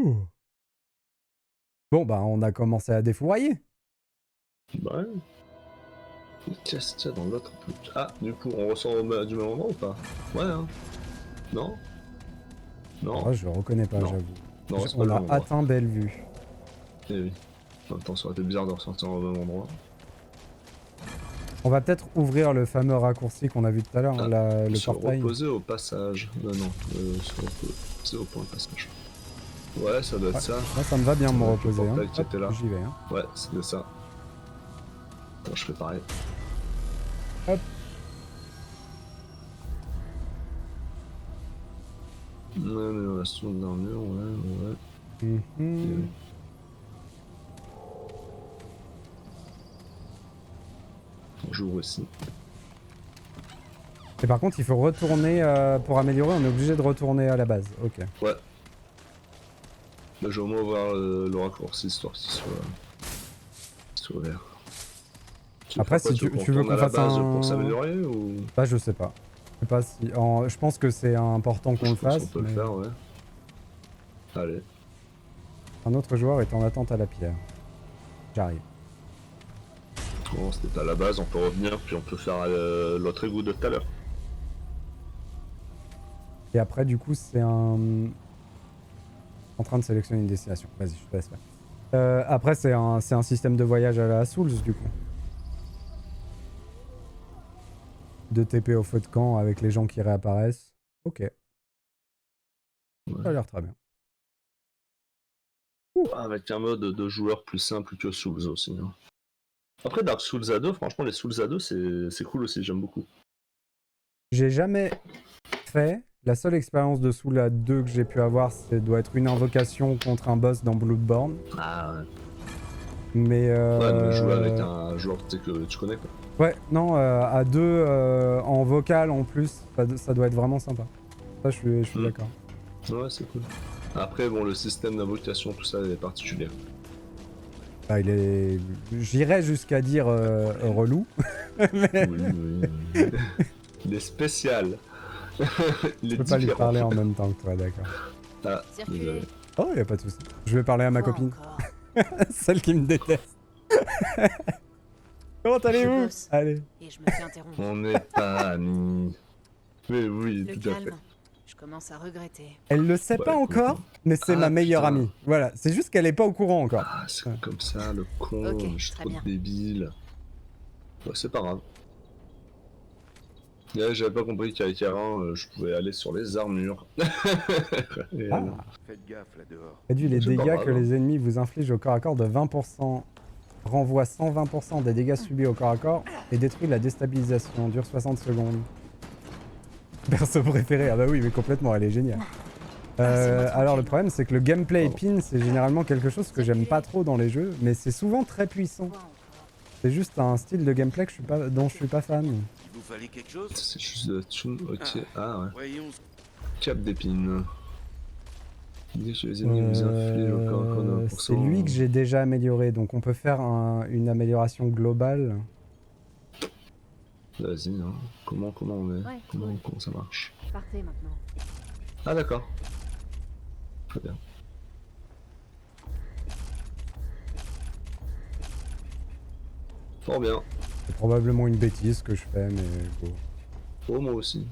Ouh. Bon, bah, on a commencé à défourailler. Bah ouais. Qu'est-ce qu'il y a dans l'autre? Ah, du coup, on ressort du même moment ou pas? Ouais, hein. Non? Non? Oh, je reconnais pas, Non. j'avoue. Non, c'est pas On le a même endroit. atteint Bellevue. Eh oui. En même temps, ça aurait été bizarre de ressortir au même endroit. On va peut-être ouvrir le fameux raccourci qu'on a vu tout à l'heure, Ah, le se portail. reposer au passage. Non, se reposer au point de passage. Ouais, ça doit être Ouais, ça. moi, ça me va bien Ça me doit être le reposer. Hein. portail qui Hop, était là. j'y vais. Hein. Ouais, c'est de ça. Attends, je fais pareil. Hop. Non, mais on reste sur dans le mur, ouais. Mhm. On joue aussi. Et par contre, il faut retourner pour améliorer. On est obligé de retourner à la base. Ok. Ouais. Bah, je vais au moins voir le raccourci histoire qu'il soit vert. Après, si tu veux qu'on fasse un... pour s'améliorer ou... Bah, je sais pas. Je sais pas si... Je pense que c'est important qu'on le fasse. On peut le faire, ouais. Allez. Un autre joueur est en attente à la pierre. J'arrive. Bon, c'était à la base, on peut revenir, puis on peut faire l'autre égout de tout à l'heure. Et après, du coup, c'est un... En train de sélectionner une destination. Vas-y, je te laisse faire. Après, c'est un système de voyage à la Souls, du coup. De TP au feu de camp avec les gens qui réapparaissent. Ok. Ouais. Ça a l'air très bien. Avec un mode de joueur plus simple que Souls aussi. Hein. Après, Dark Souls à 2, franchement, les Souls à 2, c'est cool aussi, j'aime beaucoup. J'ai jamais fait. La seule expérience de Soul 2 que j'ai pu avoir, ça doit être une invocation contre un boss dans Bloodborne. Ah ouais. Mais Ouais, mais jouer avec un joueur que tu connais, quoi. Ouais, non, à 2 en vocal en plus, ça doit être vraiment sympa. Ça, je suis d'accord. Ouais, c'est cool. Après, bon, le système d'invocation, tout ça est particulier. Bah, il est... J'irais jusqu'à dire relou. Mais... Oui. Il est spécial. Je peux pas lui parler en même temps que toi, d'accord. Ah, désolé. Oh, y a pas de souci. Je vais parler à ma copine. Celle qui me déteste. Comment allez-vous? Allez. Et je me fais interrompre. On n'est pas amis. Mais oui, Le tout à fait. calme. Je commence à regretter. Elle le sait pas encore, mais c'est ma meilleure amie. Voilà, c'est juste qu'elle est pas au courant encore. Ah, c'est comme ça, le con, Ok, je suis très trop bien. débile. Ouais, c'est pas grave. Ouais, j'avais pas compris qu'avec R1, je pouvais aller sur les armures. Faites gaffe là dehors. Réduit les C'est pas dégâts grave, que hein. les ennemis vous infligent au corps à corps de 20%. Renvoie 120% des dégâts subis au corps à corps et détruit la déstabilisation. Dure 60 secondes. Perso préféré, ah bah oui, mais complètement, elle est géniale. Alors le problème, c'est que le gameplay épine, c'est généralement quelque chose que j'aime pas trop dans les jeux, mais c'est souvent très puissant. C'est juste un style de gameplay que dont je suis pas fan. Il vous fallait quelque chose? C'est juste de tune, ok. Ah ouais. Voyons. Cap d'épine. Dès que les ennemis vous infligent au corps à corps de 1%. C'est lui que j'ai déjà amélioré, donc on peut faire une amélioration globale. Vas-y, hein. Comment on est Ouais, comment ça marche? Partez maintenant. Ah d'accord. Très bien. Fort bien. C'est probablement une bêtise que je fais, mais bon. Oh, moi aussi.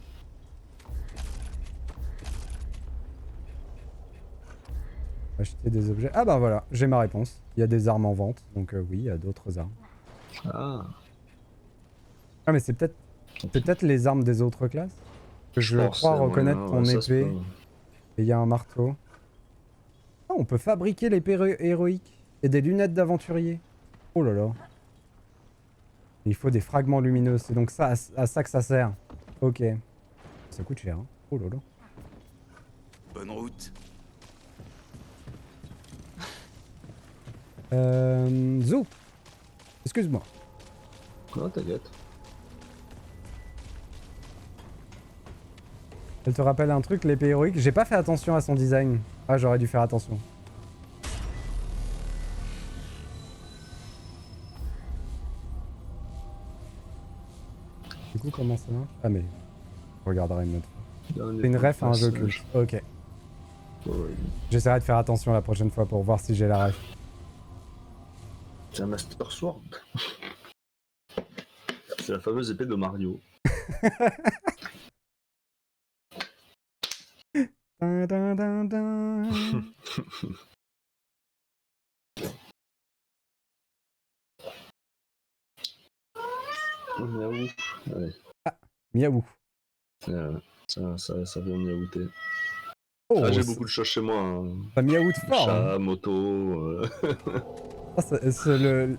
Acheter des objets. Ah bah voilà, j'ai ma réponse. Il y a des armes en vente, donc oui, il y a d'autres armes. Ah. Ah mais c'est peut-être les armes des autres classes. Que je crois reconnaître ton épée. Et il y a un marteau. Ah, on peut fabriquer l'épée héroïque. Et des lunettes d'aventurier. Oh là là. Il faut des fragments lumineux. C'est donc ça, à ça que ça sert. Ok. Ça coûte cher. Hein. Oh là là. Bonne route. Zou. Excuse-moi. Non, t'inquiète. Elle te rappelle un truc, l'épée héroïque. J'ai pas fait attention à son design. Ah, j'aurais dû faire attention. Du coup, comment ça marche? Ah, mais je regarderai une autre fois. C'est une ref à un jeu culte. Ok. Ouais. J'essaierai de faire attention la prochaine fois pour voir si j'ai la ref. C'est un Master Sword. C'est la fameuse épée de Mario. Dun, dun, dun, dun. Miaou. Ouais. Miaou. Ça vient miaouter. Oh, Ah, j'ai beaucoup de chats chez moi. Hein. ça miaoute fort. Chat, Hein. moto. Ah,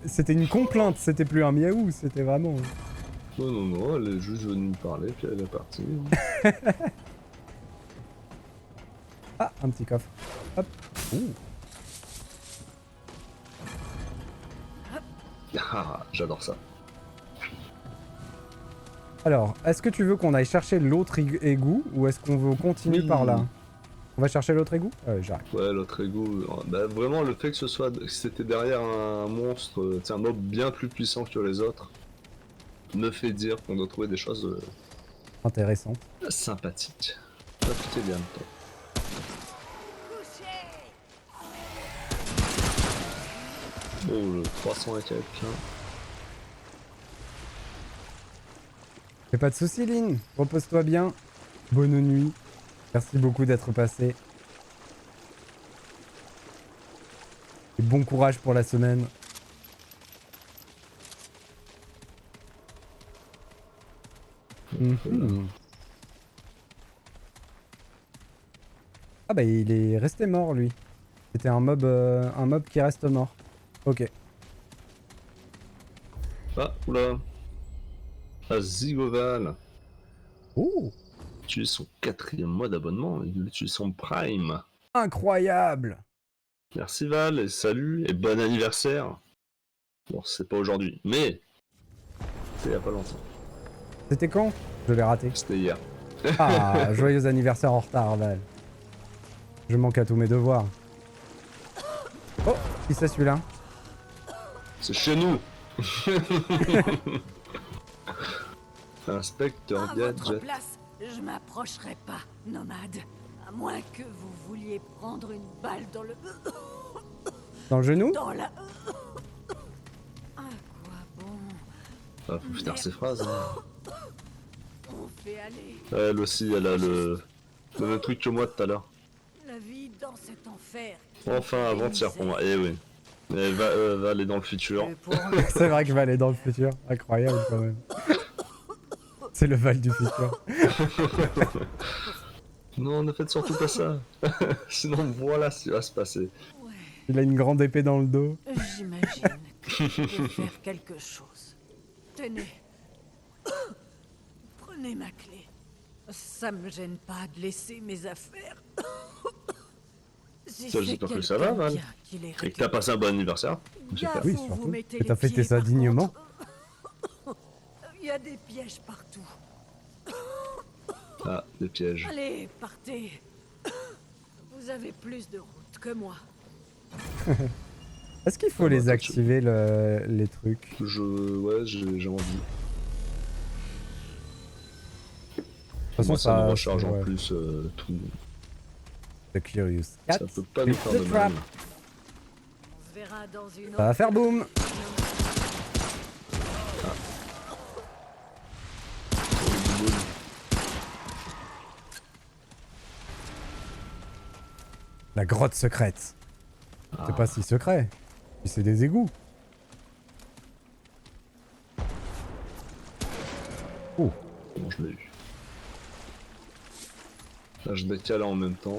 c'était une complainte, c'était plus un miaou, c'était vraiment... Non, elle est juste venue me parler, puis elle est partie. Ah, un petit coffre. Hop. Ouh. Ah, j'adore ça. Alors, est-ce que tu veux qu'on aille chercher l'autre égout ou est-ce qu'on veut continuer Oui. par là? On va chercher l'autre égout? J'arrive. Ouais, l'autre égout. Bah, vraiment, le fait que c'était derrière un monstre, un mob bien plus puissant que les autres, me fait dire qu'on doit trouver des choses Intéressant. sympathiques. Profitez bien de toi. Oh, le 300 et quelques. Y'a pas de soucis, Lynn. Repose-toi bien. Bonne nuit. Merci beaucoup d'être passé. Et bon courage pour la semaine. Mhm. Ah bah il est resté mort lui. C'était un mob qui reste mort. Ok. Ah, oula. Ah, Zigoval. Oh, Tu es son 4e mois d'abonnement. Il utilise son Prime. incroyable. Merci Val, et salut, et bon anniversaire. Bon, c'est pas aujourd'hui, mais c'est il y a pas longtemps. C'était quand? Je l'ai raté. C'était hier. Ah, joyeux anniversaire en retard, Val. Je manque à tous mes devoirs. Oh, qui c'est celui-là? C'est chez nous. Inspecteur À votre Gadget. place, je m'approcherai pas, nomade. À moins que vous vouliez prendre une balle dans le... Dans le genou? dans la... À quoi bon? Ah, faut finir ses phrases. Hein. On fait aller. Elle aussi, elle a le même truc que moi tout à l'heure. La vie dans cet enfer. Enfin, avant-hier pour moi. Eh oui. Elle va aller dans le futur. Que pour C'est vrai que je vais aller dans le futur. Incroyable quand même. C'est le Val du futur. Non, ne faites surtout pas ça. Sinon, voilà ce qui va se passer. Ouais, Il a une grande épée dans le dos. j'imagine que je peux faire quelque chose. Tenez. Prenez ma clé. Ça me gêne pas de laisser mes affaires. Si Ça, c'est j'espère que ça va, quelqu'un Val. bien qui les Et que t'as récupère. passé un bon anniversaire. J'espère. Gaffe Oui, où vous surtout. mettez Et t'as les fêté pieds, ça par dignement. contre. Il y a des pièges partout. Ah, des pièges. Allez, partez. Vous avez plus de route que moi. Est-ce qu'il faut Ah bah, les toi, activer les trucs? Ouais, j'ai envie. De toute façon, Moi, ça me recharge ouais. en plus tout. The Curious Cat. Ça peut pas nous It's faire the de trap. mal. On se verra dans une Ça va faire boum. La grotte secrète. C'est pas si secret. Puis c'est des égouts. Oh, Bon, je l'ai eu. Là, je décale en même temps.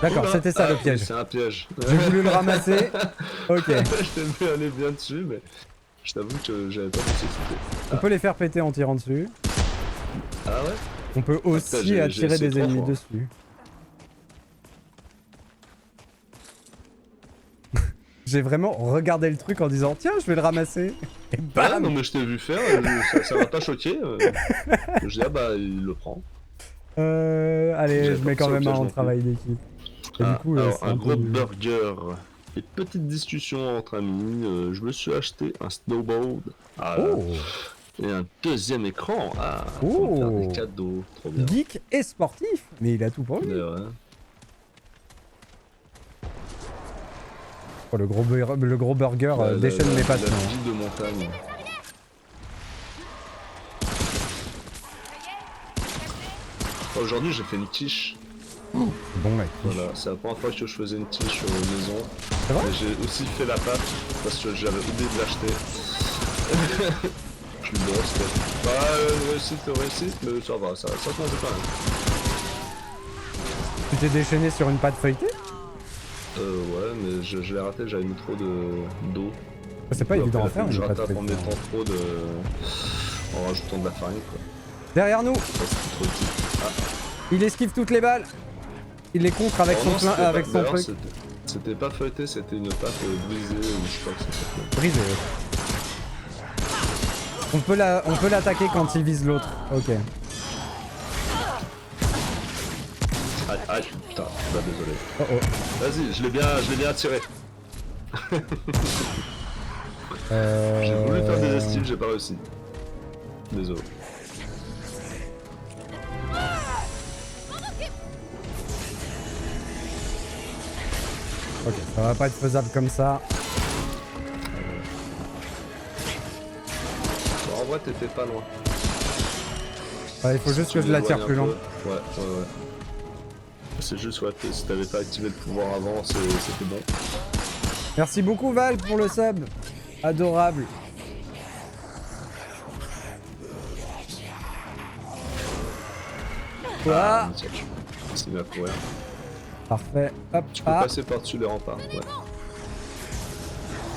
d'accord, Oula. c'était ça le Ah, piège. C'est un piège. J'ai voulu le ramasser. Ok. Je t'ai aller bien dessus, mais je t'avoue que j'avais pas pensé que c'était. On peut les faire péter en tirant dessus. Ah ouais? On peut aussi j'ai attirer essayé des 3 ennemis fois. dessus. J'ai vraiment regardé le truc en disant tiens, je vais le ramasser. Et Ah bam. non, mais je t'ai vu faire, ça m'a pas choqué. Je dis, ah bah, il le prend. Allez, J'ai je mets pas quand pensé au même piège un non en plus. travail d'équipe. Et Ah, du coup, alors, c'est un gros peu- burger et petite discussion entre amis. Je me suis acheté un snowboard. Ah, Oh, et un deuxième écran. Ah, Oh. pour me faire des cadeaux. Trop bien. geek et sportif. Mais il a tout pour lui. Mais ouais. Oh, le gros burger déchaîne mes passions. La hein. ville de montagne. Aujourd'hui j'ai fait une quiche. Bon mec. Voilà, c'est la première fois que je faisais une quiche sur une maison. C'est vrai? Mais j'ai aussi fait la pâte parce que j'avais oublié de l'acheter. Je suis bon, c'était pas réussite, mais ça va, ça se mange quand même. Tu t'es déchaîné sur une pâte feuilletée? Ouais, mais je l'ai raté, j'avais mis trop d'eau. C'est pas évident à faire Je une pâte rattrape en feuilletée. mettant trop de... en rajoutant de la farine quoi. Derrière nous, Ça c'est trop utile. Ah, il esquive toutes les balles. Il les contre avec oh son non, plein, c'était pas- avec son d'ailleurs, truc. C'était pas feuilleté, c'était une pâte brisée ou je sais pas que ça s'appelle. Brisé. On peut l'attaquer quand il vise l'autre. Ok. Aïe, aïe, putain, bah désolé. Oh oh. Vas-y, je l'ai bien attiré. J'ai voulu faire des estives, j'ai pas réussi. Désolé. Ok, ça va pas être faisable comme ça. Bon, en vrai, t'étais pas loin. Il faut juste Tu que je la tire m'éloignes plus un loin. peu. Ouais. C'est juste, ouais, si t'avais pas activé le pouvoir avant, c'était bon. Merci beaucoup Val pour le sub. Adorable. Quoi? C'est bien courir. Parfait. Hop. Tu peux Ah. passer par-dessus les remparts, ouais.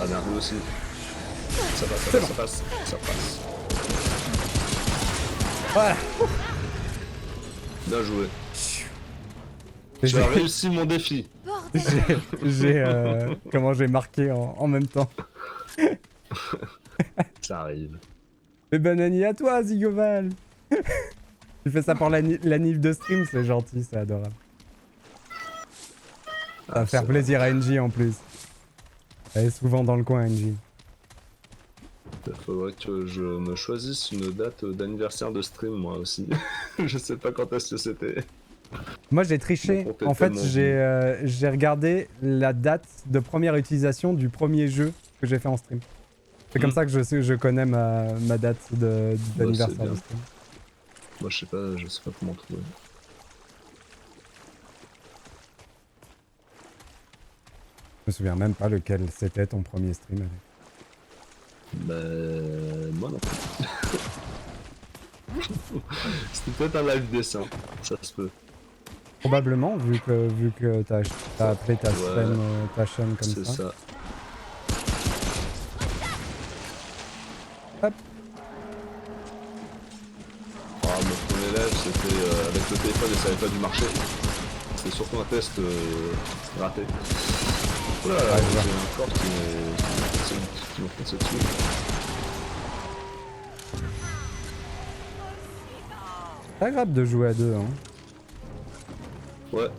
Ah merde, lui aussi. Ça passe, C'est ça passe, ça passe. Voilà. Bien joué. J'ai- Tu as réussi mon défi. Comment j'ai marqué en même temps. Ça arrive. Et bonne année à toi, Zigoval. Tu fais ça pour la nif de stream, c'est gentil, c'est adorable. Ça va faire plaisir à NJ en plus. Elle est souvent dans le coin, NJ. Il faudrait que je me choisisse une date d'anniversaire de stream, moi aussi. Je sais pas quand est-ce que c'était. Moi j'ai triché. Mon compte est En fait, tellement j'ai regardé la date de première utilisation du premier jeu que j'ai fait en stream. C'est comme ça que je connais ma date d'anniversaire bien. de stream. Moi, je sais pas comment trouver. Je me souviens même pas lequel c'était ton premier stream avec. Bah, moi non plus. C'était peut-être un live dessin, ça se peut. Probablement, vu que t'as appelé ta chaîne comme C'est ça. ça. Hop. Ah, mon premier live, c'était avec le téléphone et ça avait pas dû marcher. C'était surtout un test raté. Voilà, Ouais, je vois. j'ai un corps qui me fonce dessus. C'est agréable de jouer à deux, hein. Ouais.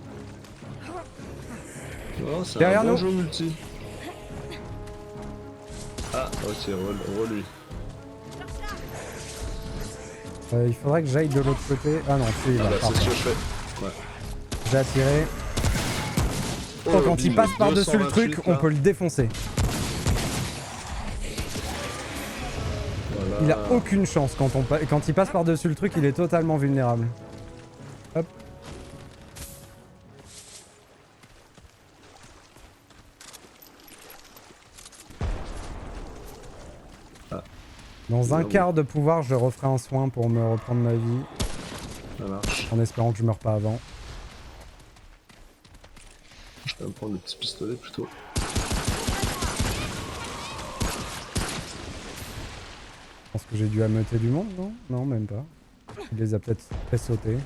Non, c'est Derrière un bon nous. jeu multi. Ah, ok, re-lui. Il faudrait que j'aille de l'autre côté. Ah non, c'est Ah là. bah, c'est ce Parfait. que je fais. Ouais. J'ai attiré. Oh, quand il bim, passe par-dessus le truc, 228, on là. peut le défoncer. Voilà. Il a aucune chance quand il passe par-dessus le truc, il est totalement vulnérable. Hop. Ah. Dans un Bravo. quart de pouvoir, je referai un soin pour me reprendre ma vie, Ça marche. en espérant que je meure pas avant. Je vais me prendre le petit pistolet plutôt. Je pense que j'ai dû ameuter du monde, non? Non, même pas. Il les a peut-être fait sauter.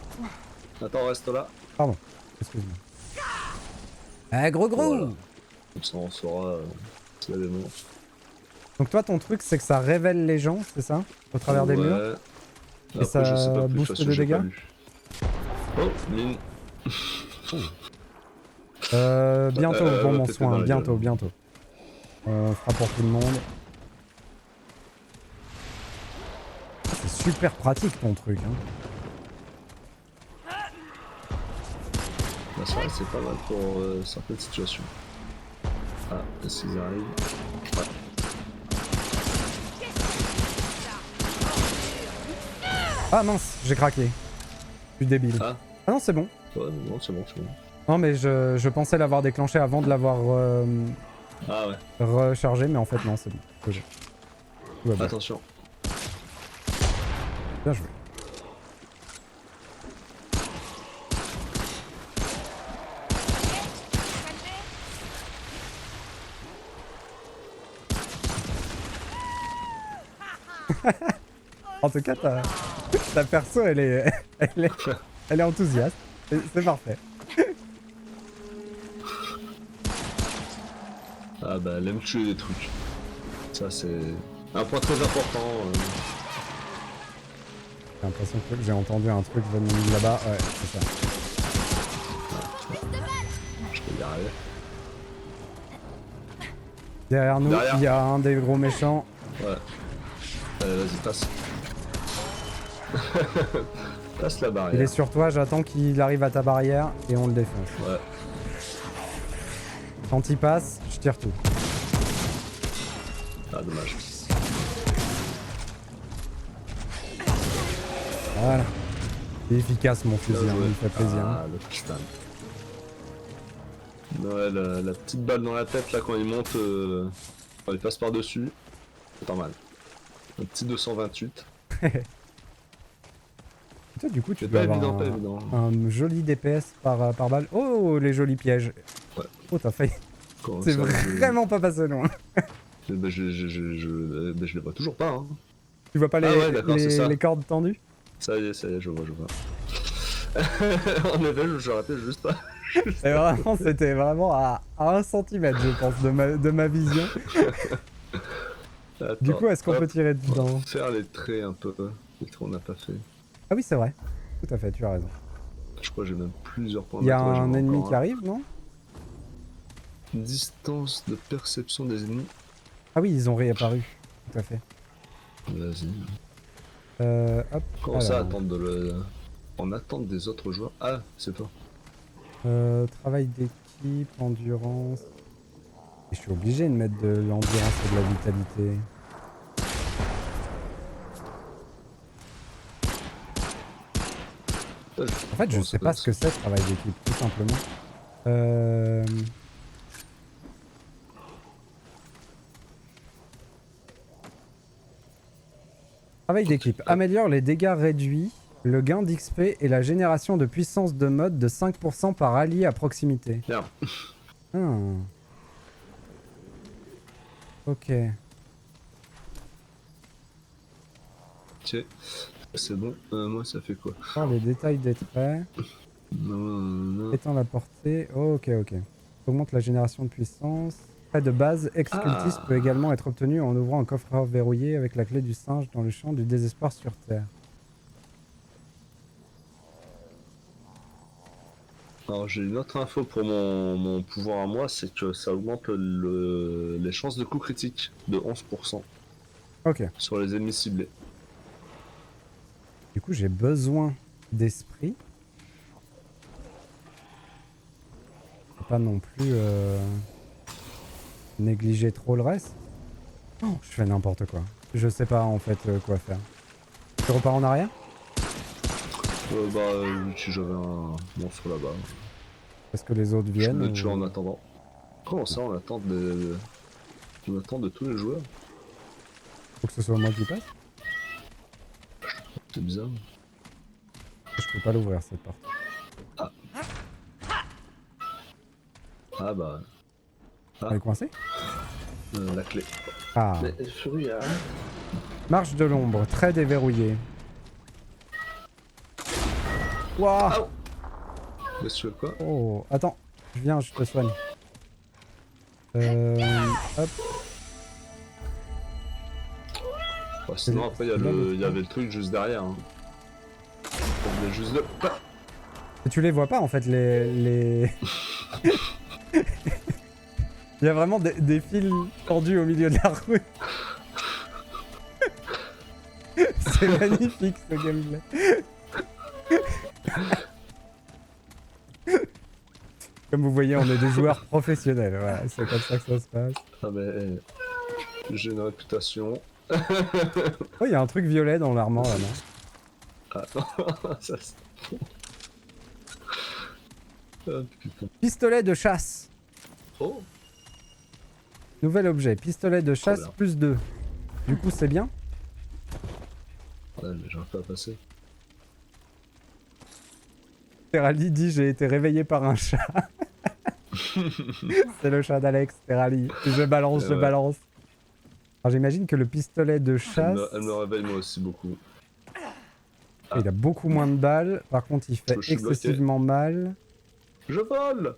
Attends, reste là. Pardon, excuse-moi. Eh, gros gros! Voilà. Comme ça, on saura s'il y a des monstres. Donc toi, ton truc, c'est que ça révèle les gens, c'est ça? Au travers des murs? Ouais. Et ça je sais pas plus, booste parce que de j'ai pas dégâts? lu. Oh, mine. Bientôt pour mon t'étais soin, dans la bientôt, gueule. bientôt. On fera pour tout le monde. C'est super pratique ton truc, hein. Bah, ça, c'est pas mal pour certaines situations. Ah, s'ils arrivent. Ah mince, j'ai craqué. Je suis débile. Ah. Ah non, c'est bon. Ouais, non, c'est bon, c'est bon. Non, mais je pensais l'avoir déclenché avant de l'avoir Ah ouais, rechargé, mais en fait, non, c'est bon. C'est bon. Tout va bien. attention. Bien joué. En tout cas, ta perso, elle est enthousiaste. C'est parfait. Ah bah, elle aime tuer des trucs. Ça, c'est un point très important. J'ai l'impression que j'ai entendu un truc venir là-bas. Ouais, c'est ça. Je peux y arriver. Derrière nous, Derrière. il y a un des gros méchants. Ouais. Allez, vas-y, passe. Passe la Il barrière. est sur toi, j'attends qu'il arrive à ta barrière et on le défonce. Ouais. Quand il passe, je tire tout. Ah, dommage. Voilà. C'est efficace mon fusil, Bien hein, joué. il me fait plaisir. Ah, le piston. Ouais, la petite balle dans la tête là quand il monte, quand il passe par-dessus, c'est pas mal. Un petit 228. Et toi, du coup, tu C'est dois pas avoir évident, pas évident. un joli DPS par balle. Oh, les jolis pièges. Ouais. Oh, t'as failli. Comment C'est ça, vraiment pas passé loin. bah, je les vois toujours pas. Hein. Tu vois pas Ah ouais, d'accord, c'est ça. les cordes tendues? Ça y est, je vois. En effet, je rappelle juste pas. Et vraiment, c'était vraiment à 1 centimètre, je pense, de ma vision. Attends, Du coup, est-ce qu'on hop, peut tirer on va dedans? faire les traits un peu. Les traits on n'a pas fait. Ah oui, c'est vrai. Tout à fait, tu as raison. Je crois que j'ai même plusieurs points. Il y a Attends, j'en un ai ennemi encore qui un. arrive, non? Distance de perception des ennemis. Ah oui, ils ont réapparu. Tout à fait. Vas-y. Hop. Comment ça, alors. attendre en attente des autres joueurs? Ah, c'est toi. Travail d'équipe, endurance. Et je suis obligé de mettre de l'endurance et de la vitalité. En fait, je sais pas ce que c'est, travail d'équipe, tout simplement. Travail d'équipe. Améliore les dégâts réduits, le gain d'XP et la génération de puissance de mode de 5% par allié à proximité. Merde. Ah. Ok. Ok. C'est bon. Moi, ça fait quoi? Voir les détails des traits. Non. Étend la portée. Oh, ok. Augmente la génération de puissance. Trait de base, ex-cultiste peut également être obtenu en ouvrant un coffre verrouillé avec la clé du singe dans le champ du désespoir sur Terre. Alors, j'ai une autre info pour mon pouvoir à moi, c'est que ça augmente les chances de coup critique de 11% Ok. sur les ennemis ciblés. Du coup, j'ai besoin d'esprit. Faut pas non plus négliger trop le reste. Oh, je fais n'importe quoi. Je sais pas en fait quoi faire. Tu repars en arrière? Si j'avais un monstre là-bas, Est-ce que les autres je viennent le tue ou- en attendant. Comment ça, on attend de tous les joueurs? Faut que ce soit moi qui passe? C'est bizarre. Je peux pas l'ouvrir cette porte. Ah bah, Elle est coincée? la clé. Ah. Mais Fury, hein. Marche de l'ombre, très déverrouillé. Wouah! Qu'est-ce que tu veux quoi? Oh, attends, je viens, je te soigne. Hop. Bah, sinon après il y avait le truc juste derrière. Hein. Il y a juste le... Ah, Et tu les vois pas en fait, les... Il y a vraiment des fils tendus au milieu de la rue. C'est magnifique ce gameplay. Comme vous voyez, on est des joueurs professionnels. Voilà, c'est comme ça que ça se passe. Ah mais j'ai une réputation. Oh, il y a un truc violet dans l'armement là, non? Ah non, ça c'est... Ah, putain. Pistolet de chasse. Oh, Nouvel objet. Pistolet de chasse bien. plus 2. Du coup, c'est bien. ouais, mais j'arrive pas à passer. Terali dit j'ai été réveillé par un chat. C'est le chat d'Alex, Terali. Je balance, je Ouais. balance. Alors j'imagine que le pistolet de chasse, Elle me réveille moi aussi beaucoup. il a beaucoup moins de balles. Par contre, il fait Je suis bloqué. excessivement mal. Je vole!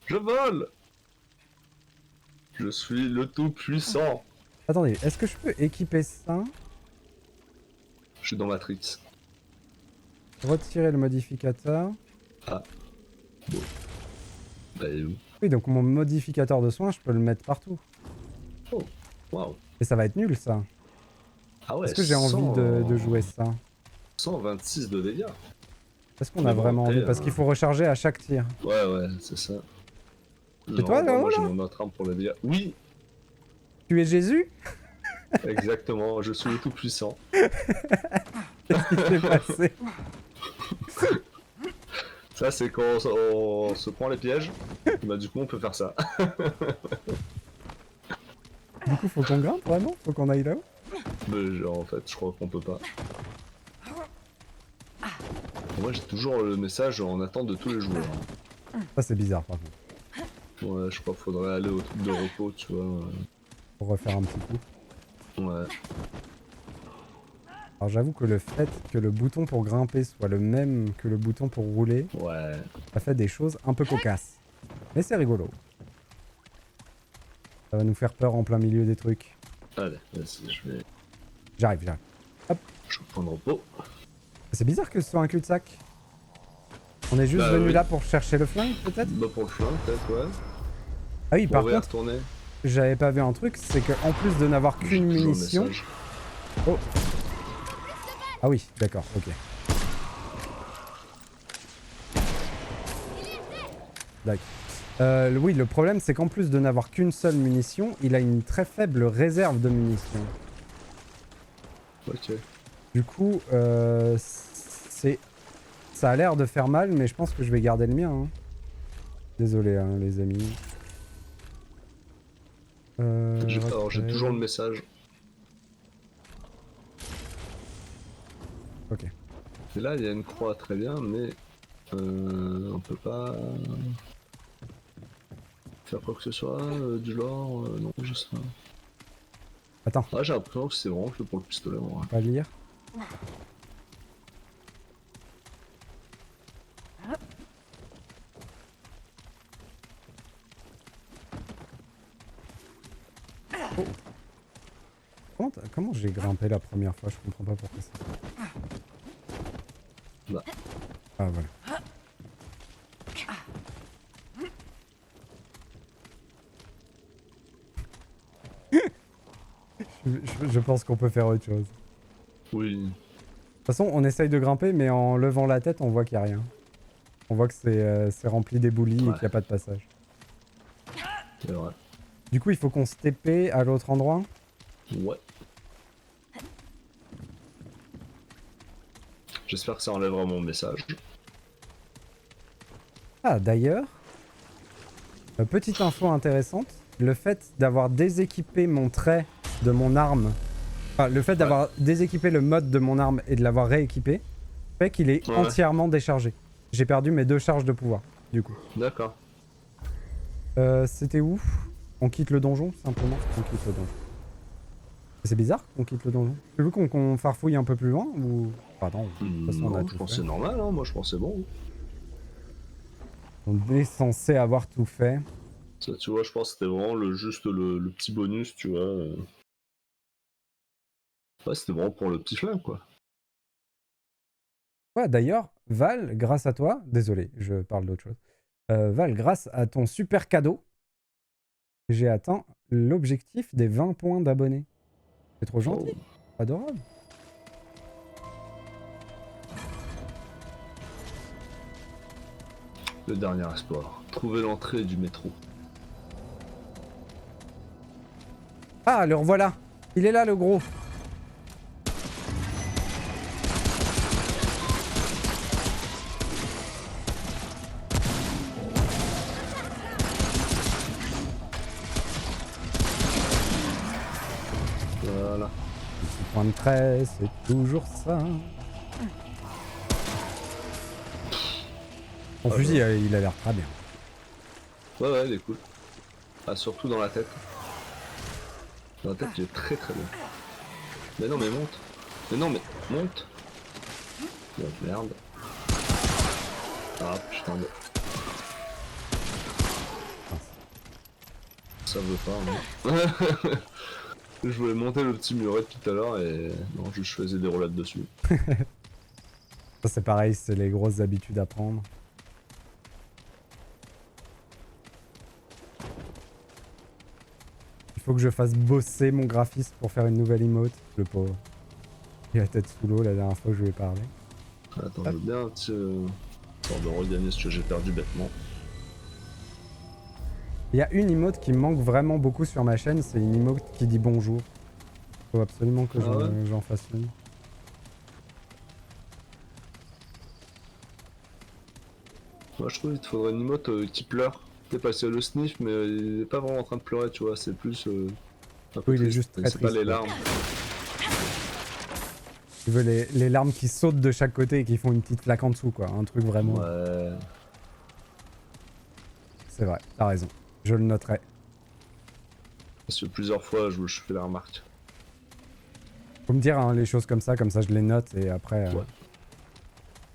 Je vole! Je suis le tout puissant. Attendez, est-ce que je peux équiper ça? Je suis dans Matrix. Retirer le modificateur. Bah, il est où? Oui, donc mon modificateur de soin, je peux le mettre partout. Waouh. Et ça va être nul ça. Ah ouais, Est-ce que j'ai envie de jouer ça? 126 de dégâts. Est-ce qu'on a Bon, vraiment après, envie? Parce qu'il faut recharger à chaque tir. Ouais, c'est ça. C'est toi, là, moi j'ai là mon autre arme pour les dégâts. Oui, Tu es Jésus? exactement, je suis le tout puissant. Qu'est-ce qui s'est passé? Ça c'est quand on se prend les pièges. Bah du coup on peut faire ça. Du coup, faut qu'on grimpe vraiment? Faut qu'on aille là-haut? Mais genre, en fait, je crois qu'on peut pas. Moi j'ai toujours le message en attente de tous les joueurs. Ça, c'est bizarre par contre. Ouais, je crois qu'il faudrait aller au truc de repos, tu vois. Pour refaire un petit coup. Ouais. Alors j'avoue que le fait que le bouton pour grimper soit le même que le bouton pour rouler, Ouais. ça fait des choses un peu cocasses. Mais c'est rigolo. Ça va nous faire peur en plein milieu des trucs. Allez, vas-y, J'arrive. je vais prendre repos. C'est bizarre que ce soit un cul-de-sac. On est juste Bah, venu oui. là pour chercher le flingue peut-être? Bah pour le flanc, peut-être, ouais. Ah oui, par On va y contre, retourner. j'avais pas vu un truc, c'est que en plus de n'avoir J'ai qu'une toujours le munition... message. Oh. Ah oui, d'accord, ok. D'accord. Oui, le problème c'est qu'en plus de n'avoir qu'une seule munition, il a une très faible réserve de munitions. Ok. Du coup, ça a l'air de faire mal, mais je pense que je vais garder le mien. Hein. Désolé, hein, les amis. Alors j'ai retrait. toujours le message. Ok. Et là il y a une croix très bien, mais on peut pas faire quoi que ce soit du genre. Non, je sais pas. Attends, Ah, j'ai l'impression que c'est vraiment que pour le pistolet. En vrai. pas lire. Oh. Comment j'ai grimpé la première fois? Je comprends pas pourquoi ça. Bah. Ah voilà. Je pense qu'on peut faire autre chose. Oui. De toute façon, on essaye de grimper, mais en levant la tête, on voit qu'il n'y a rien. On voit que c'est rempli d'éboulis et Ouais. qu'il n'y a pas de passage. C'est vrai. Du coup, il faut qu'on se TP à l'autre endroit. Ouais. J'espère que ça enlèvera mon message. Ah, d'ailleurs, petite info intéressante, le fait d'avoir déséquipé mon trait de mon arme, enfin, le fait d'avoir déséquipé le mode de mon arme et de l'avoir rééquipé, fait qu'il est Ouais. entièrement déchargé. J'ai perdu mes 2 charges de pouvoir, du coup. D'accord. C'était où? On quitte le donjon, simplement. On quitte le donjon. C'est bizarre qu'on quitte le donjon. Tu veux qu'on farfouille un peu plus loin ou... Pardon, de toute façon, on a Non, tout je pense fait. que c'est normal, hein. Moi je pense que c'est bon. On est censé avoir tout fait. Ça, tu vois, je pense que c'était vraiment juste le petit bonus, tu vois. Ouais, c'était vraiment pour le petit flingue, quoi. Ouais, d'ailleurs, Val, grâce à toi... Désolé, je parle d'autre chose. Val, grâce à ton super cadeau, j'ai atteint l'objectif des 20 points d'abonnés. C'est trop gentil. Oh. Adorable. Le dernier espoir. trouver l'entrée du métro. Ah, le revoilà. Il est là, le gros. Voilà. Petit point de trait, c'est toujours ça. Mon fusil, il a l'air très bien. Ouais, ouais, il est cool. Ah, surtout dans la tête. Dans la tête, il est très très bien. Mais non, mais monte. Mais non, mais monte. Bon, merde. Ah, putain de... Ça veut pas, hein. Je voulais monter le petit muret depuis tout à l'heure et... Non, je faisais des roulades dessus. Ça, c'est pareil, c'est les grosses habitudes à prendre. Il faut que je fasse bosser mon graphiste pour faire une nouvelle emote, le pauvre. Il a la tête sous l'eau la dernière fois que je lui ai parlé. Attends, je veux bien un petit... histoire de regagner ce que j'ai perdu bêtement. Il y a une emote qui me manque vraiment beaucoup sur ma chaîne, c'est une emote qui dit bonjour. Faut absolument que j'en fasse une. Moi je trouve qu'il te faudrait une emote qui pleure. T'es passé le sniff mais il est pas vraiment en train de pleurer tu vois, c'est plus... un peu Oui, il est triste. juste très C'est pas triste, les ouais. larmes. Tu veux les larmes qui sautent de chaque côté et qui font une petite flaque en dessous quoi, un truc vraiment... Ouais... C'est vrai, t'as raison. Je le noterai. Parce que plusieurs fois je fais la remarque. Faut me dire hein, les choses comme ça je les note et après... Ouais.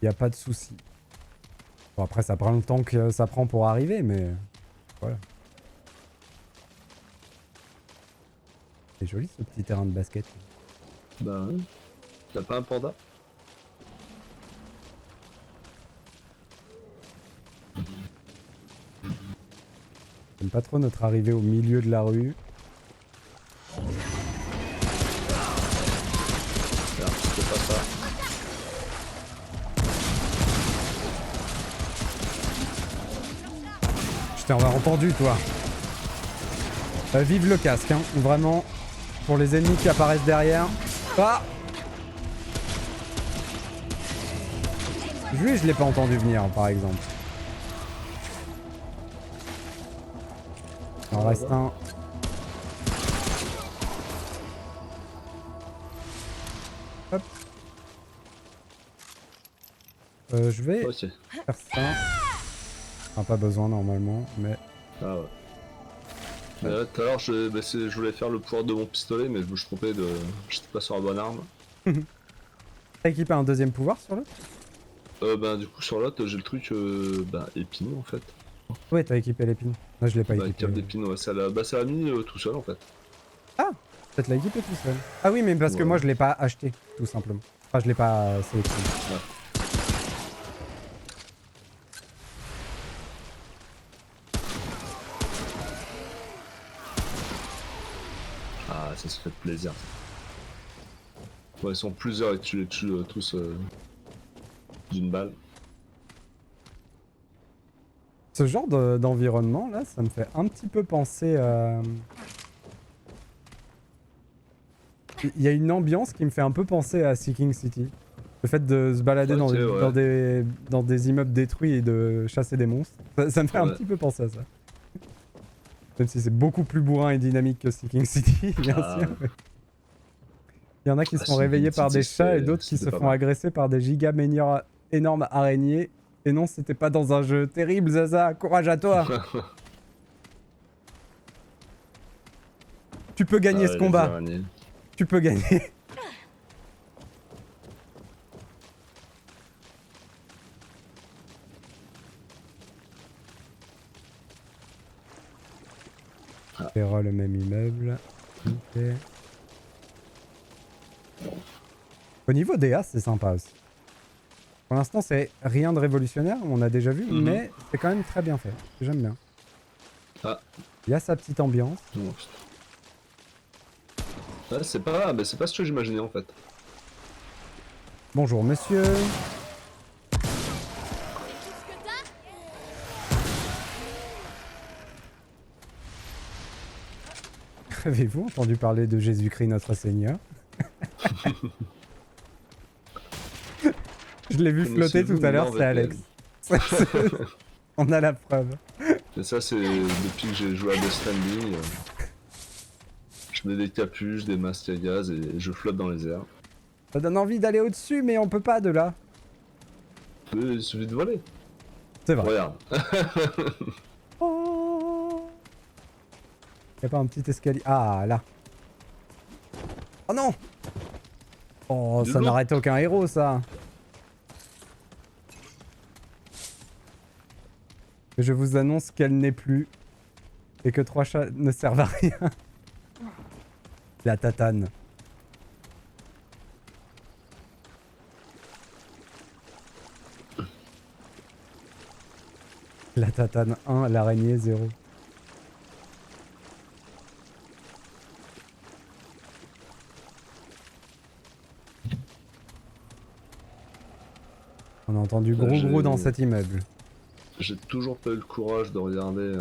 Y a pas de souci. Bon après ça prend le temps que ça prend pour arriver mais... Voilà. C'est joli ce petit terrain de basket. Bah ouais. T'as pas un panda? J'aime pas trop notre arrivée au milieu de la rue. Merde, c'était pas ça. Je t'ai entendu toi. Vive le casque, hein. Vraiment. Pour les ennemis qui apparaissent derrière. Ah! Lui, je l'ai pas entendu venir, par exemple. Il en reste un. Hop. Je vais Ok. faire ça. Enfin, pas besoin normalement, mais... Ah ouais. Mais là, tout à l'heure, je voulais faire le pouvoir de mon pistolet, mais je me suis trompé de... J'étais pas sur la bonne arme. T'as équipé un deuxième pouvoir sur l'autre? Bah du coup, sur l'autre, j'ai le truc, épine, en fait. Ouais, t'as équipé l'épine. Moi, je l'ai pas Bah, équipé. cap d'épine, ouais, ça l'a mis tout seul, en fait. Peut-être l'a équipé tout seul. Ah oui, mais parce que Ouais. moi, je l'ai pas acheté, tout simplement. Enfin, je l'ai pas sélectionné. Ouais. Ah, ça se fait plaisir. Ouais, ils sont plusieurs et tu les tues tous d'une balle. Ce genre d'environnement, là, ça me fait un petit peu penser à... Il y a une ambiance qui me fait un peu penser à Seeking City. Le fait de se balader Ok, ouais. dans des immeubles détruits et de chasser des monstres. Ça me fait un Ouais. petit peu penser à ça. Même si c'est beaucoup plus bourrin et dynamique que Seeking City, bien Ah. sûr. Il y en a qui Ah, se font Seeking réveiller par City, des chats et d'autres qui c'était se pas font mal. agresser par des giga énormes araignées. Et non, c'était pas dans un jeu terrible, Zaza. Courage à toi. Tu peux gagner ce les combat. araignées. Tu peux gagner. Verra le même immeuble. Ok. Au niveau DA, c'est sympa aussi. Pour l'instant, c'est rien de révolutionnaire, on a déjà vu, Mhm. mais c'est quand même très bien fait. J'aime bien. Ah. Il y a sa petite ambiance. Non. Ouais, c'est pas ce que j'imaginais en fait. Bonjour monsieur. Avez-vous entendu parler de Jésus-Christ notre Seigneur? Je l'ai vu flotter tout à l'heure, c'est Alex. On a la preuve. Et ça, c'est depuis que j'ai joué à Death Stranding. Je mets des capuches, des masques à gaz et je flotte dans les airs. Ça donne envie d'aller au-dessus, mais on peut pas de là. Il suffit de voler. C'est vrai. Regarde. Oh, y'a pas un petit escalier? Ah, là. Oh non! Oh, ça n'arrête aucun héros, ça. Je vous annonce qu'elle n'est plus. Et que 3 chats ne servent à rien. La tatane. La tatane 1, l'araignée 0. On a entendu gros dans cet immeuble. J'ai toujours pas eu le courage de regarder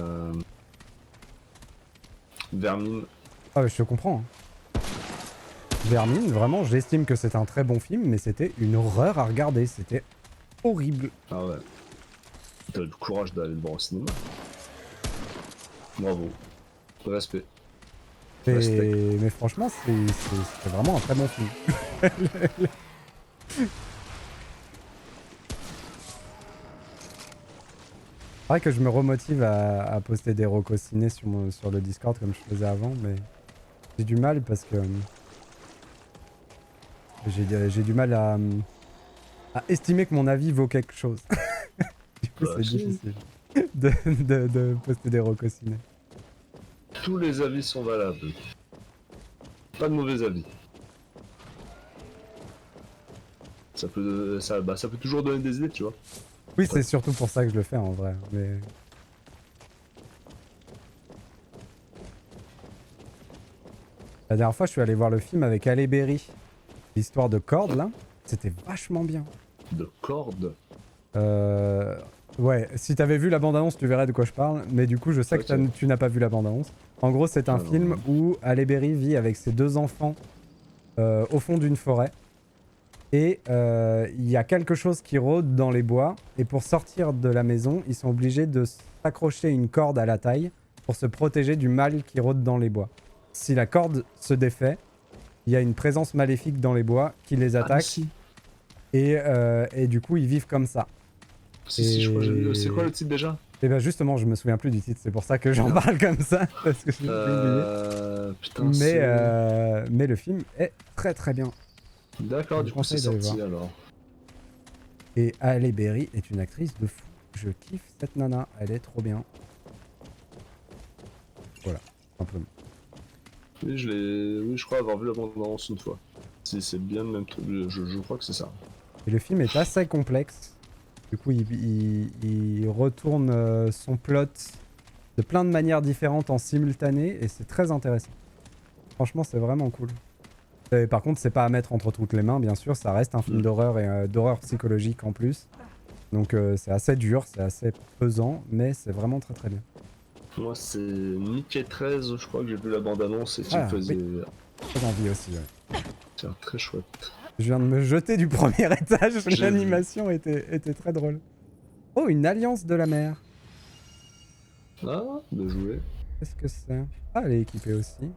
Vermine. Ah, je te comprends. Vermine, vraiment, j'estime que c'est un très bon film, mais c'était une horreur à regarder. C'était horrible. Ah ouais. T'as eu le courage d'aller le voir au cinéma. Bravo. Respect. Mais franchement, c'est vraiment un très bon film. C'est vrai que je me remotive à poster des recos ciné sur le Discord comme je faisais avant, mais j'ai du mal parce que j'ai du mal à estimer que mon avis vaut quelque chose. Du coup, c'est difficile de poster des recos ciné. Tous les avis sont valables. Pas de mauvais avis. Ça peut toujours donner des idées, tu vois. Oui, c'est surtout pour ça que je le fais en vrai. Mais... La dernière fois, je suis allé voir le film avec Halle Berry. L'histoire de Cord, là, c'était vachement bien. De cordes. Ouais, si t'avais vu la bande-annonce, tu verrais de quoi je parle. Mais du coup, je sais que tu n'as pas vu la bande-annonce. En gros, c'est un film où Halle Berry vit avec ses 2 enfants au fond d'une forêt. Et il y a quelque chose qui rôde dans les bois. Et pour sortir de la maison, ils sont obligés de s'accrocher une corde à la taille pour se protéger du mal qui rôde dans les bois. Si la corde se défait, il y a une présence maléfique dans les bois qui les attaque. Si. Et du coup, ils vivent comme ça. Si, je crois que j'ai vu. C'est quoi le titre déjà? Et ben justement, je me souviens plus du titre. C'est pour ça que j'en parle comme ça. Parce que je l'ai oublié. Putain, mais le film est très très bien. D'accord, du coup c'est sorti alors. Et Halle Berry est une actrice de fou. Je kiffe cette nana, elle est trop bien. Voilà, simplement. Oui, je crois avoir vu la bande-annonce une fois. Si c'est bien le même truc, je crois que c'est ça. Et le film est assez complexe. Du coup, il retourne son plot de plein de manières différentes en simultané et c'est très intéressant. Franchement, c'est vraiment cool. Et par contre, c'est pas à mettre entre toutes les mains, bien sûr. Ça reste un film d'horreur et d'horreur psychologique en plus. Donc c'est assez dur, c'est assez pesant, mais c'est vraiment très très bien. Moi, c'est Mickey 13, je crois que j'ai vu la bande-annonce et qui me faisait... Oui. Très envie aussi, ouais. Tiens, très chouette. Je viens de me jeter du premier étage, l'animation était très drôle. Oh, une alliance de la mer. Ah, de jouer. Qu'est-ce que c'est? Ah, elle est équipée aussi.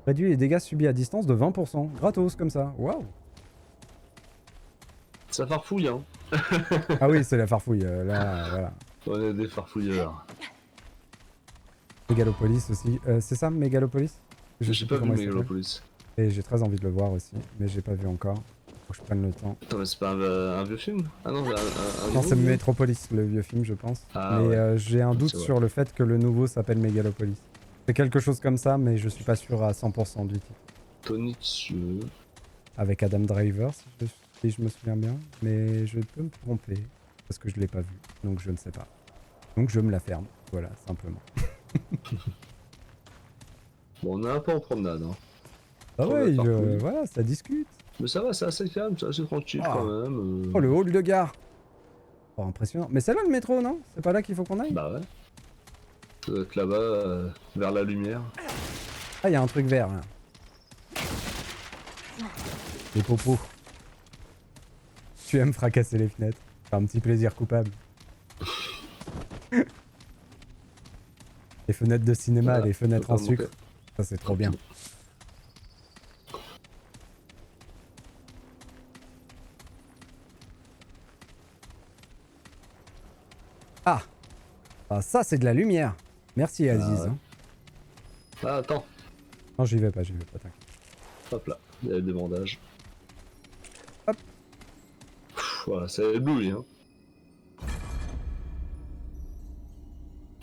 Réduit les dégâts subis à distance de 20%. Gratos, comme ça. Waouh. Ça farfouille, hein. Ah oui, c'est la farfouille. Là, voilà. On est des farfouilleurs. Megalopolis aussi. C'est ça, Megalopolis? J'ai pas vu Megalopolis. Et j'ai très envie de le voir aussi, mais j'ai pas vu encore. Faut que je prenne le temps. Attends, mais c'est pas un vieux film? Ah non, non, c'est Metropolis, le vieux film, je pense. Ah, mais ouais. J'ai un doute sur le fait que le nouveau s'appelle Megalopolis. C'est quelque chose comme ça, mais je suis pas sûr à 100% du titre. Tony Tsu. Avec Adam Driver, si je me souviens bien. Mais je peux me tromper, parce que je l'ai pas vu, donc je ne sais pas. Donc je me la ferme, voilà, simplement. Bon, on est un peu en promenade, hein. Ah ouais, voilà, ça discute. Mais ça va, c'est assez calme, c'est assez tranquille quand même. Oh, le hall de gare. Oh, impressionnant. Mais c'est là le métro, non? C'est pas là qu'il faut qu'on aille? Bah ouais. Ça doit être là-bas, vers la lumière. Ah, il y a un truc vert là. Les popos. Tu aimes fracasser les fenêtres. C'est un petit plaisir coupable. Les fenêtres de cinéma, Voilà, les fenêtres faut en pas sucre. monter. Ça, c'est trop bien. Ah, ah ça, c'est de la lumière. Merci, Aziz. ouais. hein. Ah, attends. Non, j'y vais pas, t'inquiète. Hop là, il y a des bandages. Hop. Voilà, c'est ébloui, hein.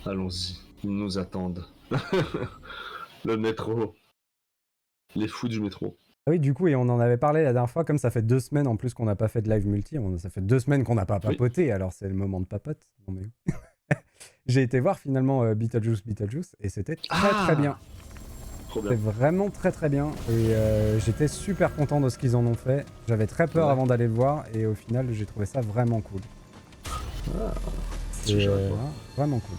Allons-y, ils nous attendent. Le métro. Les fous du métro. Ah oui, du coup, et on en avait parlé la dernière fois, comme ça fait 2 semaines en plus qu'on n'a pas fait de live multi, ça fait 2 semaines qu'on n'a pas Oui. papoté, alors c'est le moment de papote. Non, mais... J'ai été voir finalement Beetlejuice, et c'était très bien. Trop C'était bien. vraiment très bien, et j'étais super content de ce qu'ils en ont fait. J'avais très peur Ouais. avant d'aller le voir, et au final, j'ai trouvé ça vraiment cool. C'est chouette, quoi. Vraiment cool.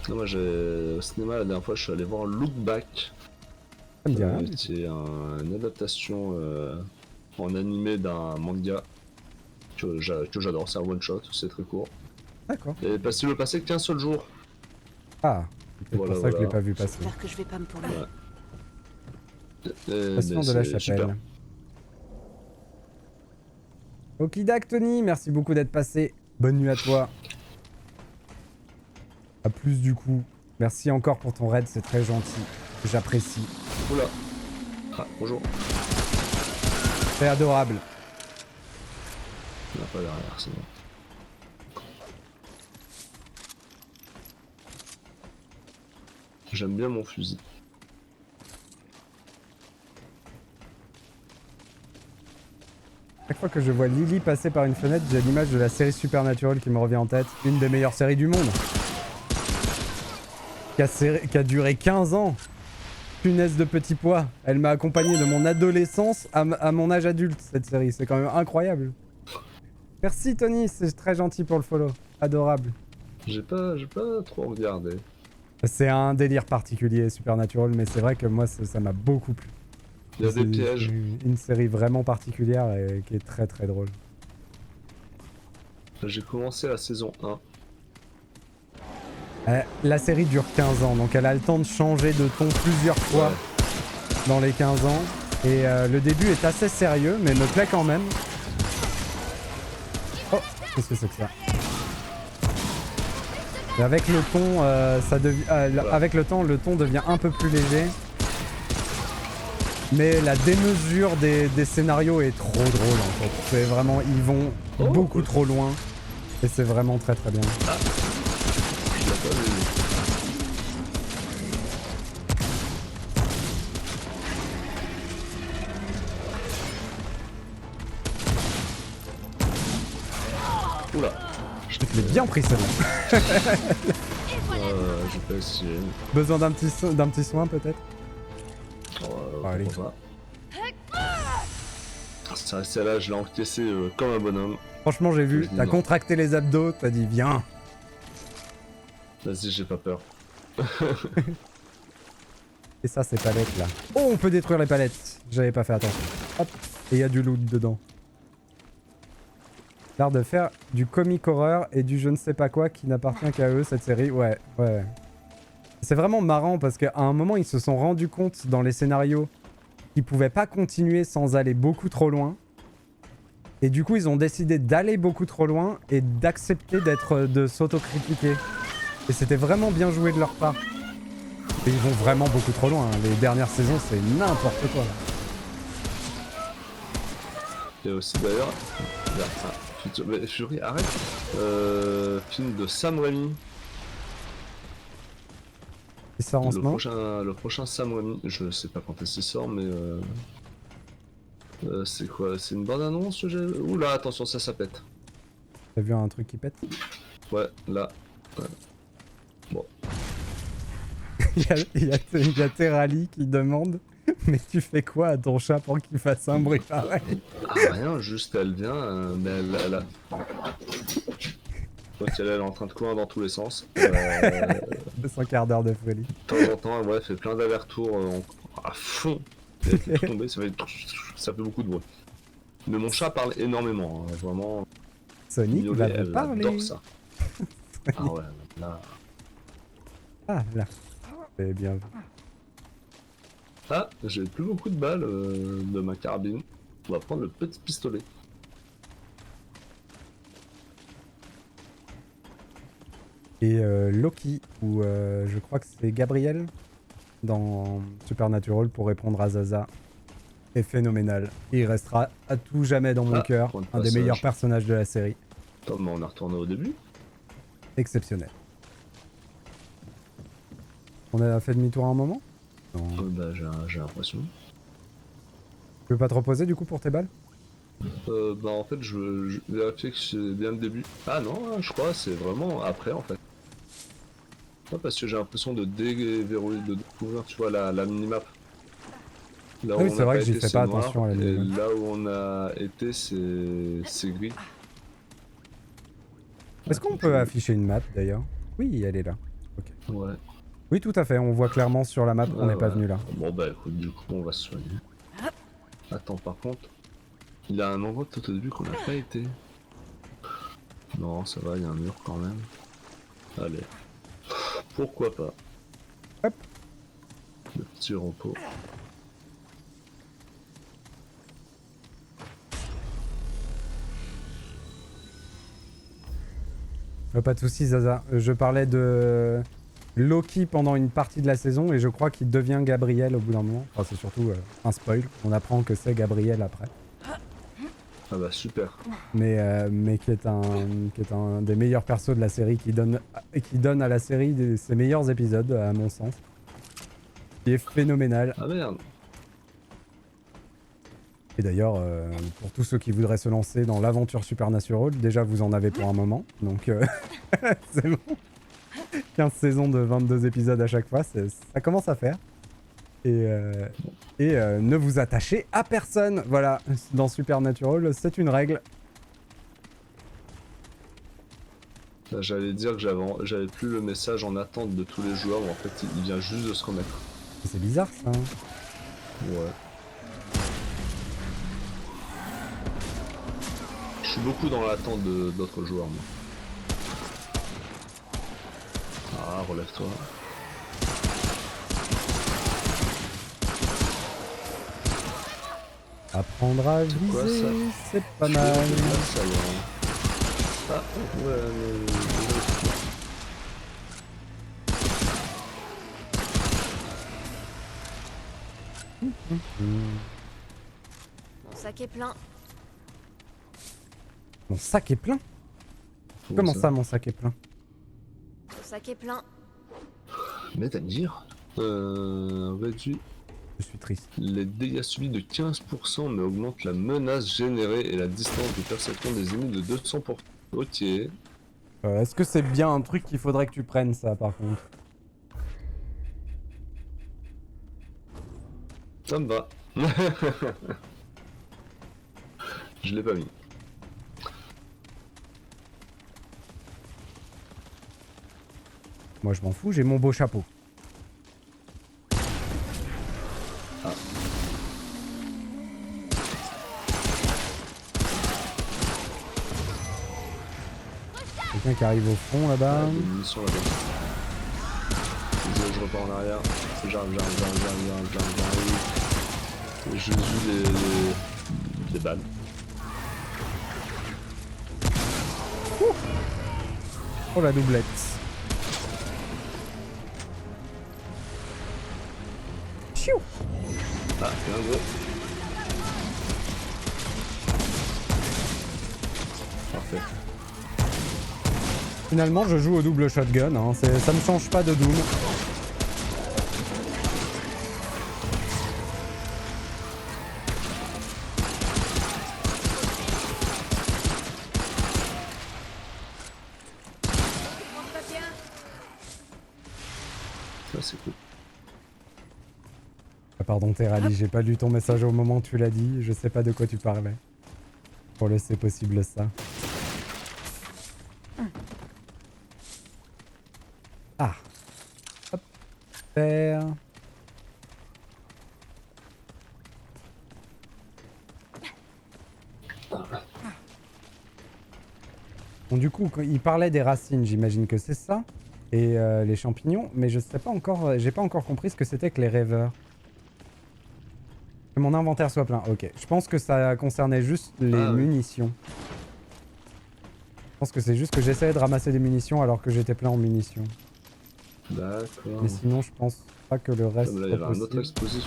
Non, moi, au cinéma, la dernière fois, je suis allé voir Look Back. Ça me dit rien. C'est une adaptation en animé d'un manga que j'adore. C'est un one-shot, c'est très court. D'accord. Et passé le passé qu'un seul jour. Ah, c'est peut-être Voilà, pour ça que je l'ai voilà. pas vu passer. J'espère que je vais pas me tourner. Passion de la chapelle. Super. Okidak Tony, merci beaucoup d'être passé. Bonne nuit à toi. A plus du coup. Merci encore pour ton raid, c'est très gentil. J'apprécie. Oula. Ah, bonjour. C'est adorable. Il n'y a pas derrière, c'est bon. J'aime bien mon fusil. Chaque fois que je vois Lily passer par une fenêtre, j'ai l'image de la série Supernatural qui me revient en tête. Une des meilleures séries du monde. Qui a duré 15 ans. Punaise de petit pois. Elle m'a accompagné de mon adolescence à mon âge adulte, cette série. C'est quand même incroyable. Merci Tony, c'est très gentil pour le follow. Adorable. J'ai pas trop regardé. C'est un délire particulier, Supernatural, mais c'est vrai que moi, ça m'a beaucoup plu. Il y a des pièges. C'est une série vraiment particulière et qui est très très drôle. J'ai commencé la saison 1. La série dure 15 ans, donc elle a le temps de changer de ton plusieurs fois Ouais. dans les 15 ans. Et le début est assez sérieux, mais me plaît quand même. Oh, qu'est-ce que c'est que ça? Et avec le ton, avec le temps, le ton devient un peu plus léger. Mais la démesure des scénarios est trop drôle en fait. C'est vraiment, ils vont beaucoup trop loin. Et c'est vraiment très très bien. Je l'ai pas vu. Oula. Je l'ai bien pris celle-là. J'ai pas essayé. Besoin d'un petit soin peut-être? Allez. Pourquoi pas. C'est vrai, celle-là, je l'ai encaissé comme un bonhomme. Franchement, j'ai vu, Je dis t'as non. contracté les abdos, t'as dit viens. Vas-y, j'ai pas peur. Et ça, ces palettes là. Oh, on peut détruire les palettes. J'avais pas fait attention. Hop. Et il y a du loot dedans. L'art de faire du comic horror et du je ne sais pas quoi qui n'appartient qu'à eux, cette série. Ouais. C'est vraiment marrant parce qu'à un moment, ils se sont rendus compte dans les scénarios qu'ils pouvaient pas continuer sans aller beaucoup trop loin. Et du coup, ils ont décidé d'aller beaucoup trop loin et d'accepter de s'autocritiquer. Et c'était vraiment bien joué de leur part. Et ils vont vraiment beaucoup trop loin. Les dernières saisons, c'est n'importe quoi. Et aussi d'ailleurs, Fury, arrête. Film de Sam Raimi. Il sort en ce moment. Le prochain Sam Raimi, je sais pas quand est-ce qu'il sort, mais c'est quoi? C'est une bande annonce? Oula, attention, ça pète. T'as vu un truc qui pète? Ouais, là. Ouais. Bon. Il y a Terali qui demande mais tu fais quoi à ton chat pour qu'il fasse un bruit pareil? Ah, rien, juste elle vient, mais elle a. Donc elle est en train de courir dans tous les sens. 200 quarts d'heure de folie. De temps en temps, ouais, fait plein d'allers-retours à fond. Et elle fait tomber, ça fait beaucoup de bruit. Mais mon chat parle énormément, hein, vraiment. Sonic Violet, va vous elle parler. adore ça. Ah ouais, là. Ah là. C'est bien vu. Ah, j'ai plus beaucoup de balles de ma carabine. On va prendre le petit pistolet. Et Loki, ou je crois que c'est Gabriel dans Supernatural pour répondre à Zaza, est phénoménal. Il restera à tout jamais dans mon Ah, cœur, point de un des passage. meilleurs personnages de la série. Attends, mais on a retourné au début. Exceptionnel. On a fait demi-tour à un moment? Non. Bah, j'ai l'impression. Tu veux pas te reposer du coup pour tes balles? Bah, en fait, je vérifier que c'est bien le début. Ah non, hein, je crois, c'est vraiment après en fait. Ouais, parce que j'ai l'impression de déverrouiller, de découvrir, tu vois, la minimap. Là Ah oui, on c'est a vrai que j'y été, fais c'est pas noir, attention à la et minimap. là où on a été, c'est gris. Est-ce qu'on peut afficher une map d'ailleurs? Oui, elle est là. Ok. Ouais. Oui, tout à fait, on voit clairement sur la map qu'on n'est pas Ouais. venu là. Bon bah écoute, du coup on va se soigner. Attends, par contre, il a un endroit tout au début qu'on n'a pas été. Non, ça va, il y a un mur quand même. Allez. Pourquoi pas. Hop. Le petit repos. Pas de soucis, Zaza. Je parlais de Loki pendant une partie de la saison et je crois qu'il devient Gabriel au bout d'un moment. Enfin, c'est surtout un spoil. On apprend que c'est Gabriel après. Ah bah super. Mais qui est un des meilleurs persos de la série, qui donne à la série ses meilleurs épisodes, à mon sens. Qui est phénoménal. Ah merde. Et d'ailleurs, pour tous ceux qui voudraient se lancer dans l'aventure Supernatural, déjà vous en avez pour un moment, donc c'est bon. 15 saisons de 22 épisodes à chaque fois, ça commence à faire. Et ne vous attachez à personne, voilà, dans Supernatural, c'est une règle. Là, j'allais dire que j'avais plus le message en attente de tous les joueurs, mais en fait il vient juste de se remettre. C'est bizarre ça. Ouais. Je suis beaucoup dans l'attente d'autres joueurs, moi. Ah, relève-toi. Apprendre à C'est quoi, viser, ça c'est pas mal. Là, ça y est. Ah, ouais, Mon sac est plein. Mon sac est plein? Comment ça, mon sac est plein? Mon sac est plein. C'est-à-dire réduit Je suis triste. les dégâts subis de 15%, mais augmente la menace générée et la distance de perception des ennemis de 200%. Ok. Est-ce que c'est bien un truc qu'il faudrait que tu prennes ça par contre? Ça me va. Je l'ai pas mis. Moi je m'en fous, j'ai mon beau chapeau. Ah. Quelqu'un qui arrive au fond là-bas. Il y a une mission là-bas. Je repars en arrière. J'arrive. Je joue des balles. Oh la doublette. Chiou. Ah, c'est un gros. Parfait. Finalement je joue au double shotgun, hein. Ça me change pas de Doom. Ça c'est cool. Ah, pardon Terali, j'ai pas lu ton message au moment où tu l'as dit, je sais pas de quoi tu parlais. Pour le c'est possible ça. Ah. faire. Bon, du coup, quand il parlait des racines, j'imagine que c'est ça. Et les champignons, mais je sais pas encore, j'ai pas encore compris ce que c'était que les rêveurs. Que mon inventaire soit plein, ok. Je pense que ça concernait juste les munitions. Je pense que c'est juste que j'essayais de ramasser des munitions alors que j'étais plein en munitions. D'accord. Mais sinon, je pense pas que le reste Là, il y soit avait un autre possible. explosif.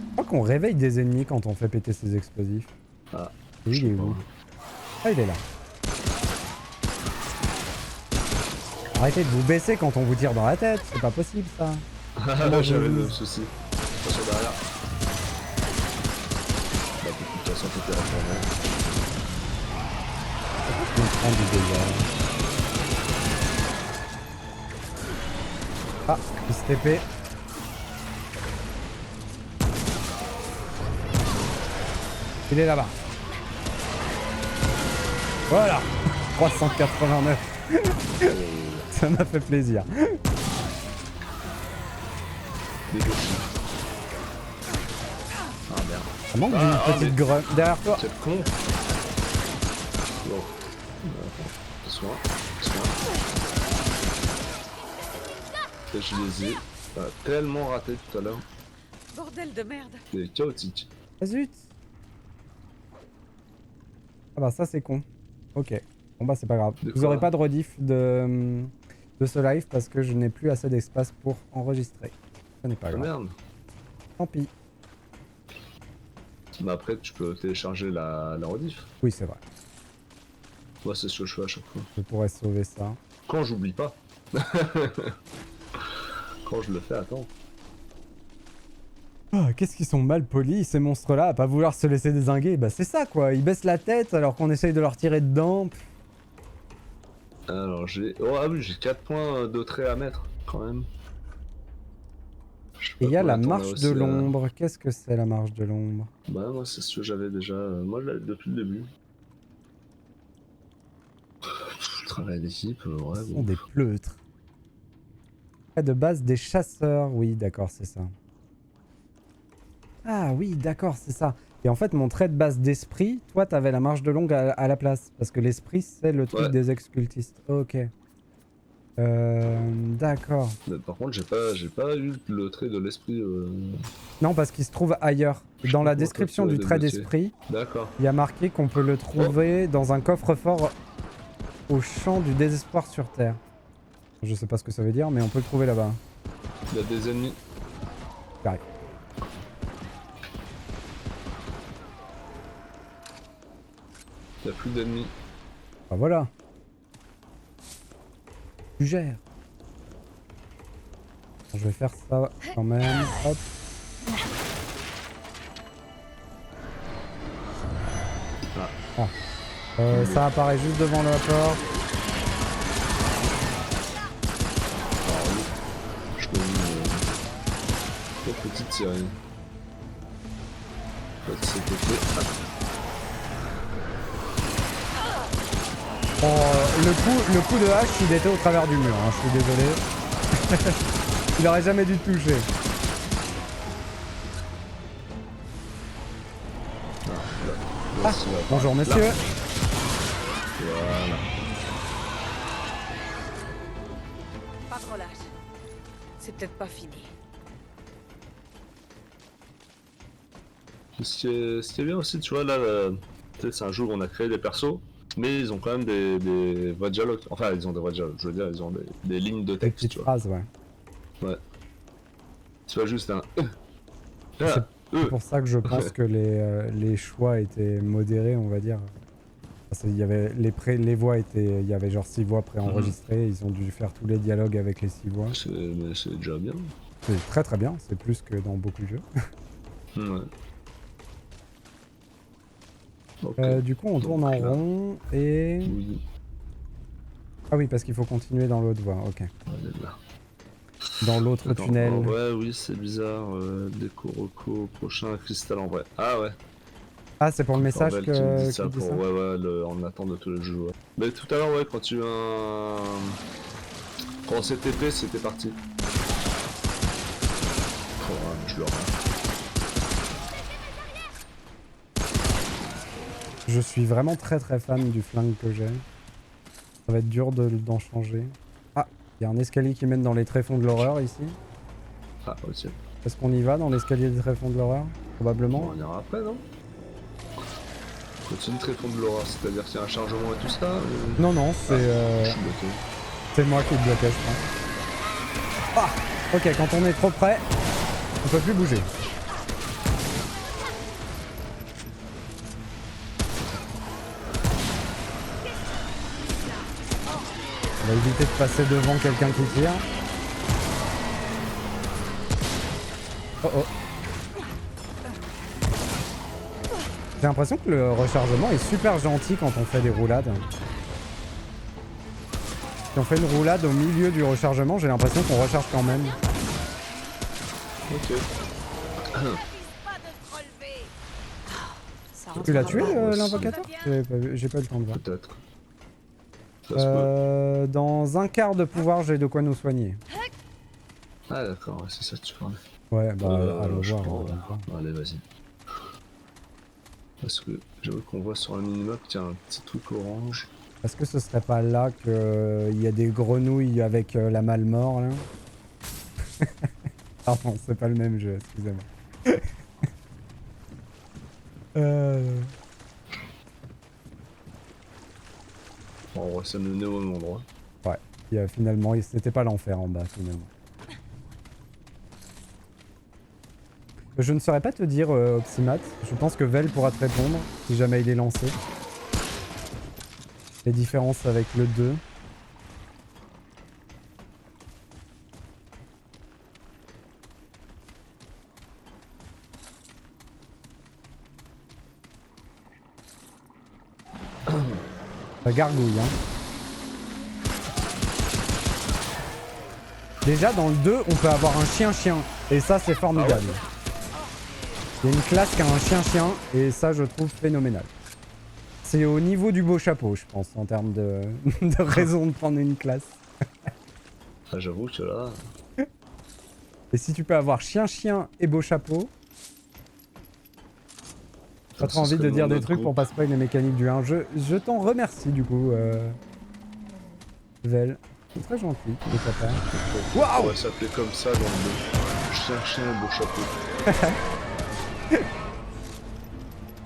Je crois qu'on réveille des ennemis quand on fait péter ces explosifs. Ah, Et je il est sais où? pas. Ah, il est là. Arrêtez de vous baisser quand on vous tire dans la tête, c'est pas possible ça. Ah, j'avais le même souci. Attention derrière. Bah, de toute façon, t'étais retourné. On prend du dégât. Ah, il se TP. Il est là-bas. Voilà. 389. Ça m'a fait plaisir. Des deux. Ah merde. Ça manque d'une petite grue derrière toi. C'est con. Bon. Soin. Et je les ai tellement ratés tout à l'heure. Bordel de merde. C'est chaotique. Ah zut. Ah bah ça c'est con. Ok. Bon bah c'est pas grave. De Vous quoi aurez pas de rediff de ce live parce que je n'ai plus assez d'espace pour enregistrer. Ce n'est pas Ah grave. merde. Tant pis. Mais après, tu peux télécharger la rediff. Oui c'est vrai. Moi, c'est ce que je fais à chaque fois. Je pourrais sauver ça. Quand j'oublie pas. Quand je le fais, attends. Ah, qu'est-ce qu'ils sont mal polis ces monstres là à pas vouloir se laisser dézinguer. Bah c'est ça quoi. Ils baissent la tête alors qu'on essaye de leur tirer dedans. Pff. Alors, j'ai... Oh, ah oui, j'ai 4 points de trait à mettre, quand même. Et il y a la marche de l'ombre. Qu'est-ce que c'est la marche de l'ombre? Bah, moi, c'est ce que j'avais déjà. Moi, je l'avais depuis le début. Travail d'équipe, ouais, Ce sont bon. des pleutres. De base des chasseurs. Oui d'accord c'est ça. Ah oui d'accord c'est ça. Et en fait mon trait de base d'esprit, toi t'avais la marche de longue à la place. Parce que l'esprit c'est le truc Ouais. des ex-cultistes. Ok. D'accord. Mais par contre, j'ai pas eu le trait de l'esprit. Non parce qu'il se trouve ailleurs. Je Dans sais la pas description comment du toi, tu trait l'as débloqué. d'esprit, D'accord. il y a marqué qu'on peut le trouver dans un coffre-fort au champ du désespoir sur Terre. Je sais pas ce que ça veut dire mais on peut le trouver là-bas. Il y a des ennemis. Carré. Il y a plus d'ennemis. Bah voilà. Tu gères. Je vais faire ça quand même. Hop. Ah. Ça apparaît juste devant la porte. Je peux une petite sirène. C'était fait. Bon, le coup de hache, il était au travers du mur. Hein, je suis désolé. Il aurait jamais dû te toucher. Ah, bonjour monsieur. Voilà. Pas trop lâche. C'est peut-être pas fini. Ce qui est bien aussi, tu vois, là, tu sais, c'est un jeu où on a créé des persos, mais ils ont quand même des vrais dialogues. Enfin, ils ont des vrais dialogues, je veux dire, ils ont des lignes de Des texte, petites tu vois. phrases, ouais. Ouais. Tu vois, juste un. C'est pour ça que je pense que les choix étaient modérés, on va dire. Parce qu'il y avait les voix étaient, il y avait genre 6 voix préenregistrées. Ils ont dû faire tous les dialogues avec les 6 voix. Mais c'est déjà bien. C'est très très bien. C'est plus que dans beaucoup de jeux. Ouais. Ok. Du coup, on tourne Donc en là. rond et Oui. ah oui, parce qu'il faut continuer dans l'autre voie. Ok. On est là. Dans l'autre Attends, tunnel. oh, ouais, oui, c'est bizarre. Déco Roco, prochain cristal en vrai. Ah ouais. Ah, c'est pour le message Bordel, tu me dis que ça qui dit pour, ça. ouais, en attente de tous les jeux. Ouais. Mais tout à l'heure, ouais, quand tu as un. Quand on s'est TP, c'était parti. Oh, je le rends. Je suis vraiment très fan du flingue que j'ai. Ça va être dur d'en changer. Ah, il y a un escalier qui mène dans les tréfonds de l'horreur ici. Ah, aussi. Est-ce qu'on y va dans l'escalier des tréfonds de l'horreur? Probablement. On ira après, non? Continue très fond de l'horreur, c'est-à-dire qu'il y a un chargement et tout ça Non, non, c'est Je suis bloqué. c'est moi qui le bloquais, je pense. Ah, ok, quand on est trop près, on peut plus bouger. On va éviter de passer devant quelqu'un qui tire. Oh oh. J'ai l'impression que le rechargement est super gentil quand on fait des roulades. Si on fait une roulade au milieu du rechargement, j'ai l'impression qu'on recharge quand même. Ok. Tu l'as tué l'invocateur? J'ai pas eu le temps de voir. Peut-être. Ça se peut. Dans un quart de pouvoir, j'ai de quoi nous soigner. Ah d'accord, ouais, c'est ça que tu parlais. Ouais, bah allons je voir. prends, on va voir. Allez, vas-y. Parce que j'avoue qu'on voit sur la minimap qu'il y a un petit truc orange. Est-ce que ce serait pas là qu'il y a des grenouilles avec la Malmort là? Pardon, c'est pas le même jeu, excusez-moi. Bon, on va se mener au même endroit. Ouais, finalement, c'était pas l'enfer en bas finalement. Je ne saurais pas te dire, Opsimat. Je pense que Vel pourra te répondre si jamais il est lancé. Les différences avec le 2. Ça gargouille, hein. Déjà, dans le 2, on peut avoir un chien-chien. Et ça, c'est formidable. Il y a une classe qui a un chien-chien. Et ça, je trouve phénoménal. C'est au niveau du beau chapeau, je pense, en termes de, de raison de prendre une classe. Ah, j'avoue que là... Et si tu peux avoir chien-chien et beau chapeau... Pas trop envie de dire des trucs pour pas spoiler les mécaniques du 1. Je t'en remercie du coup, Vel. C'est très gentil de ta part. Waouh! On va s'appeler comme ça dans le chien beau chapeau.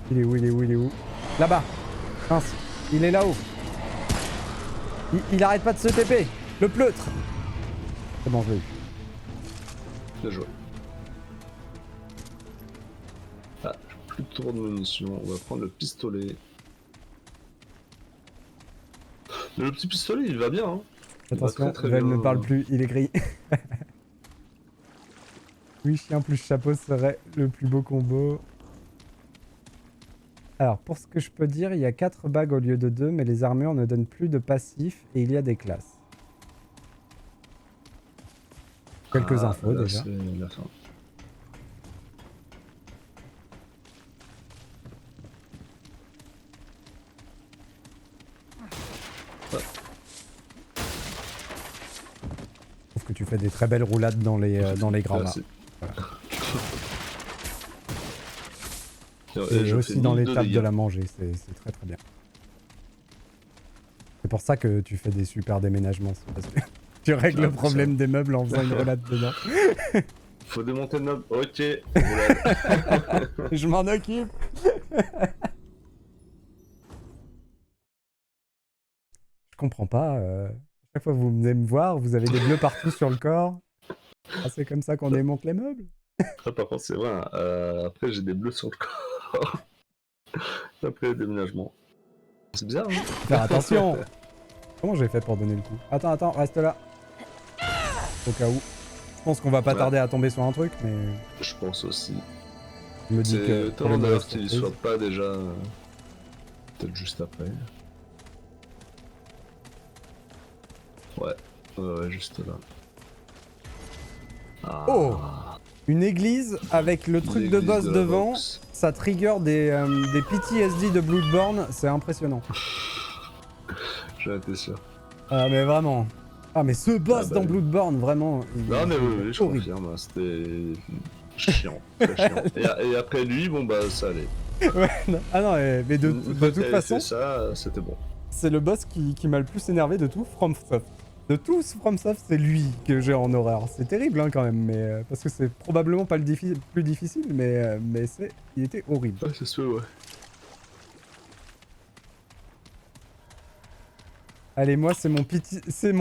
Il est où, il est où, il est où? Là-bas. Mince, il est là-haut. Il arrête pas de se TP. Le pleutre. C'est bon, je l'ai eu. Bien joué. Ah, plus de tour de munitions. On va prendre le pistolet. Mais le petit pistolet, il va bien, hein. Attention, très Vel bien. ne parle plus, il est gris. Oui, chien plus chapeau serait le plus beau combo. Alors, pour ce que je peux dire, il y a 4 bagues au lieu de 2, mais les armures ne donnent plus de passif et il y a des classes. Quelques infos là, déjà. C'est la fin. Je trouve que tu fais des très belles roulades dans les gravats. Merci. Et je aussi fais dans 1002 l'étape de dégâts. la manger, c'est très très bien. C'est pour ça que tu fais des super déménagements, c'est parce que tu règles le problème des meubles en faisant une roulade dedans. Faut démonter le meuble. Ok. Roulade. Je m'en occupe. Je comprends pas. Chaque fois que vous venez me voir, vous avez des bleus partout sur le corps. Ah, c'est comme ça qu'on démonte les meubles. Ah, par contre, c'est vrai. Après, j'ai des bleus sur le corps. Après le déménagement. C'est bizarre, hein? Faire attention. Comment j'ai fait pour donner le coup? Attends, reste là. Au cas où. Je pense qu'on va pas Ouais. tarder à tomber sur un truc, mais Je pense aussi. je me dis C'est que... pour les étonnant d'ailleurs mauvaises qu'il surprises- soit pas déjà. Peut-être juste après. Ouais, juste là. Ah. Oh, une église avec le truc de L'église boss la devant, boxe. ça trigger des PTSD de Bloodborne, c'est impressionnant. J'en étais sûr. Ah mais vraiment. Ah mais ce boss Ah bah dans oui. Bloodborne, vraiment... Non mais oui, je horrible. confirme, hein, c'était chiant, très chiant. Et après lui, bon bah ça allait. Ouais, non. Ah non, mais de Une toute fois qu'il avait façon, fait ça, c'était bon. c'est le boss qui m'a le plus énervé de tout FromSoft. De tous FromSoft, c'est lui que j'ai en horreur. C'est terrible hein, quand même, mais parce que c'est probablement pas le plus difficile, mais il était horrible. Ouais, c'est sûr, ouais. Allez, moi, c'est mon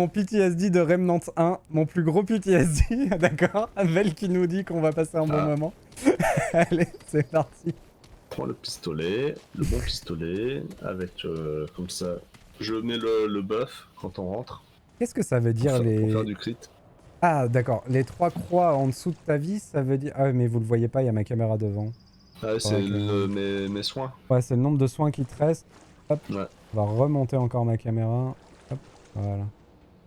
PTSD de Remnant 1, mon plus gros PTSD, d'accord? Vel qui nous dit qu'on va passer un bon moment. Allez, c'est parti. Prends le pistolet, le bon pistolet, avec comme ça. Je mets le buff quand on rentre. Qu'est-ce que ça veut dire Pour les... faire du crit. Ah, d'accord. Les 3 croix en dessous de ta vie, ça veut dire... Ah, mais vous le voyez pas, il y a ma caméra devant. Ah ouais, c'est Ok. mes soins. Ouais, c'est le nombre de soins qui te reste. Hop, Ouais. on va remonter encore ma caméra. Hop, voilà.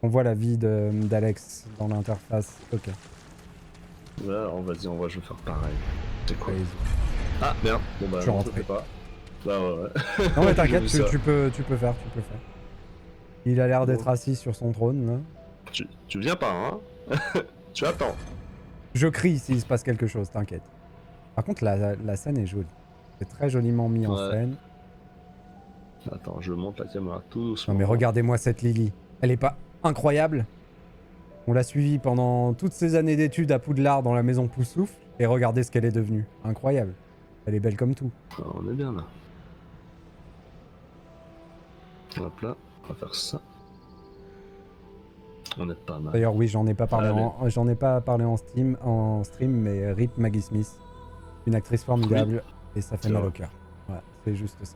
On voit la vie d'Alex dans l'interface. Ok. Ouais, vas-y, je vais faire pareil. C'est quoi? Allez-y. Ah merde, bon bah Je suis non, je rentré. fais pas. Bah ouais. Non mais J'ai t'inquiète, vu ça. tu peux faire. Il a l'air d'être Bon. assis sur son trône, là. Tu viens pas, hein? Tu attends. Je crie s'il se passe quelque chose, t'inquiète. Par contre, la scène est jolie. C'est très joliment mis en Ouais. scène. Attends, je monte la caméra tout doucement. Non mais regardez-moi cette Lily. Elle est pas incroyable? On l'a suivie pendant toutes ces années d'études à Poudlard dans la maison Poussoufle, et regardez ce qu'elle est devenue. Incroyable. Elle est belle comme tout. Ah, on est bien là. Hop là, on va faire ça. On est pas mal. D'ailleurs oui, j'en ai pas parlé Allez. en stream, mais Rip Maggie Smith. Une actrice formidable, et ça fait C'est mal vrai. au cœur. Ouais, c'est juste ça.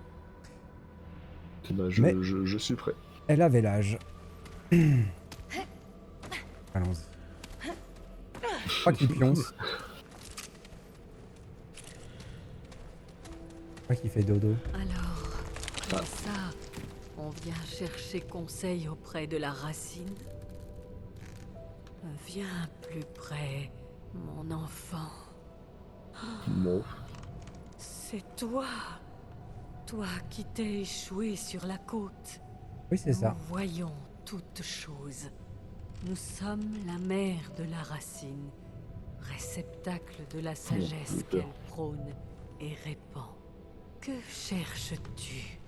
Bah, Mais- je suis prêt. Elle avait l'âge. Allons-y. Je crois qu'il pionce. Je crois qu'il fait dodo. Alors, comme ça, on vient chercher conseil auprès de la racine. Viens plus près, mon enfant. Bon. C'est toi. Toi qui t'es échoué sur la côte. Oui, c'est ça. Nous voyons toutes choses. Nous sommes la mère de la racine, réceptacle de la sagesse putain. qu'elle prône et répand. Que cherches-tu?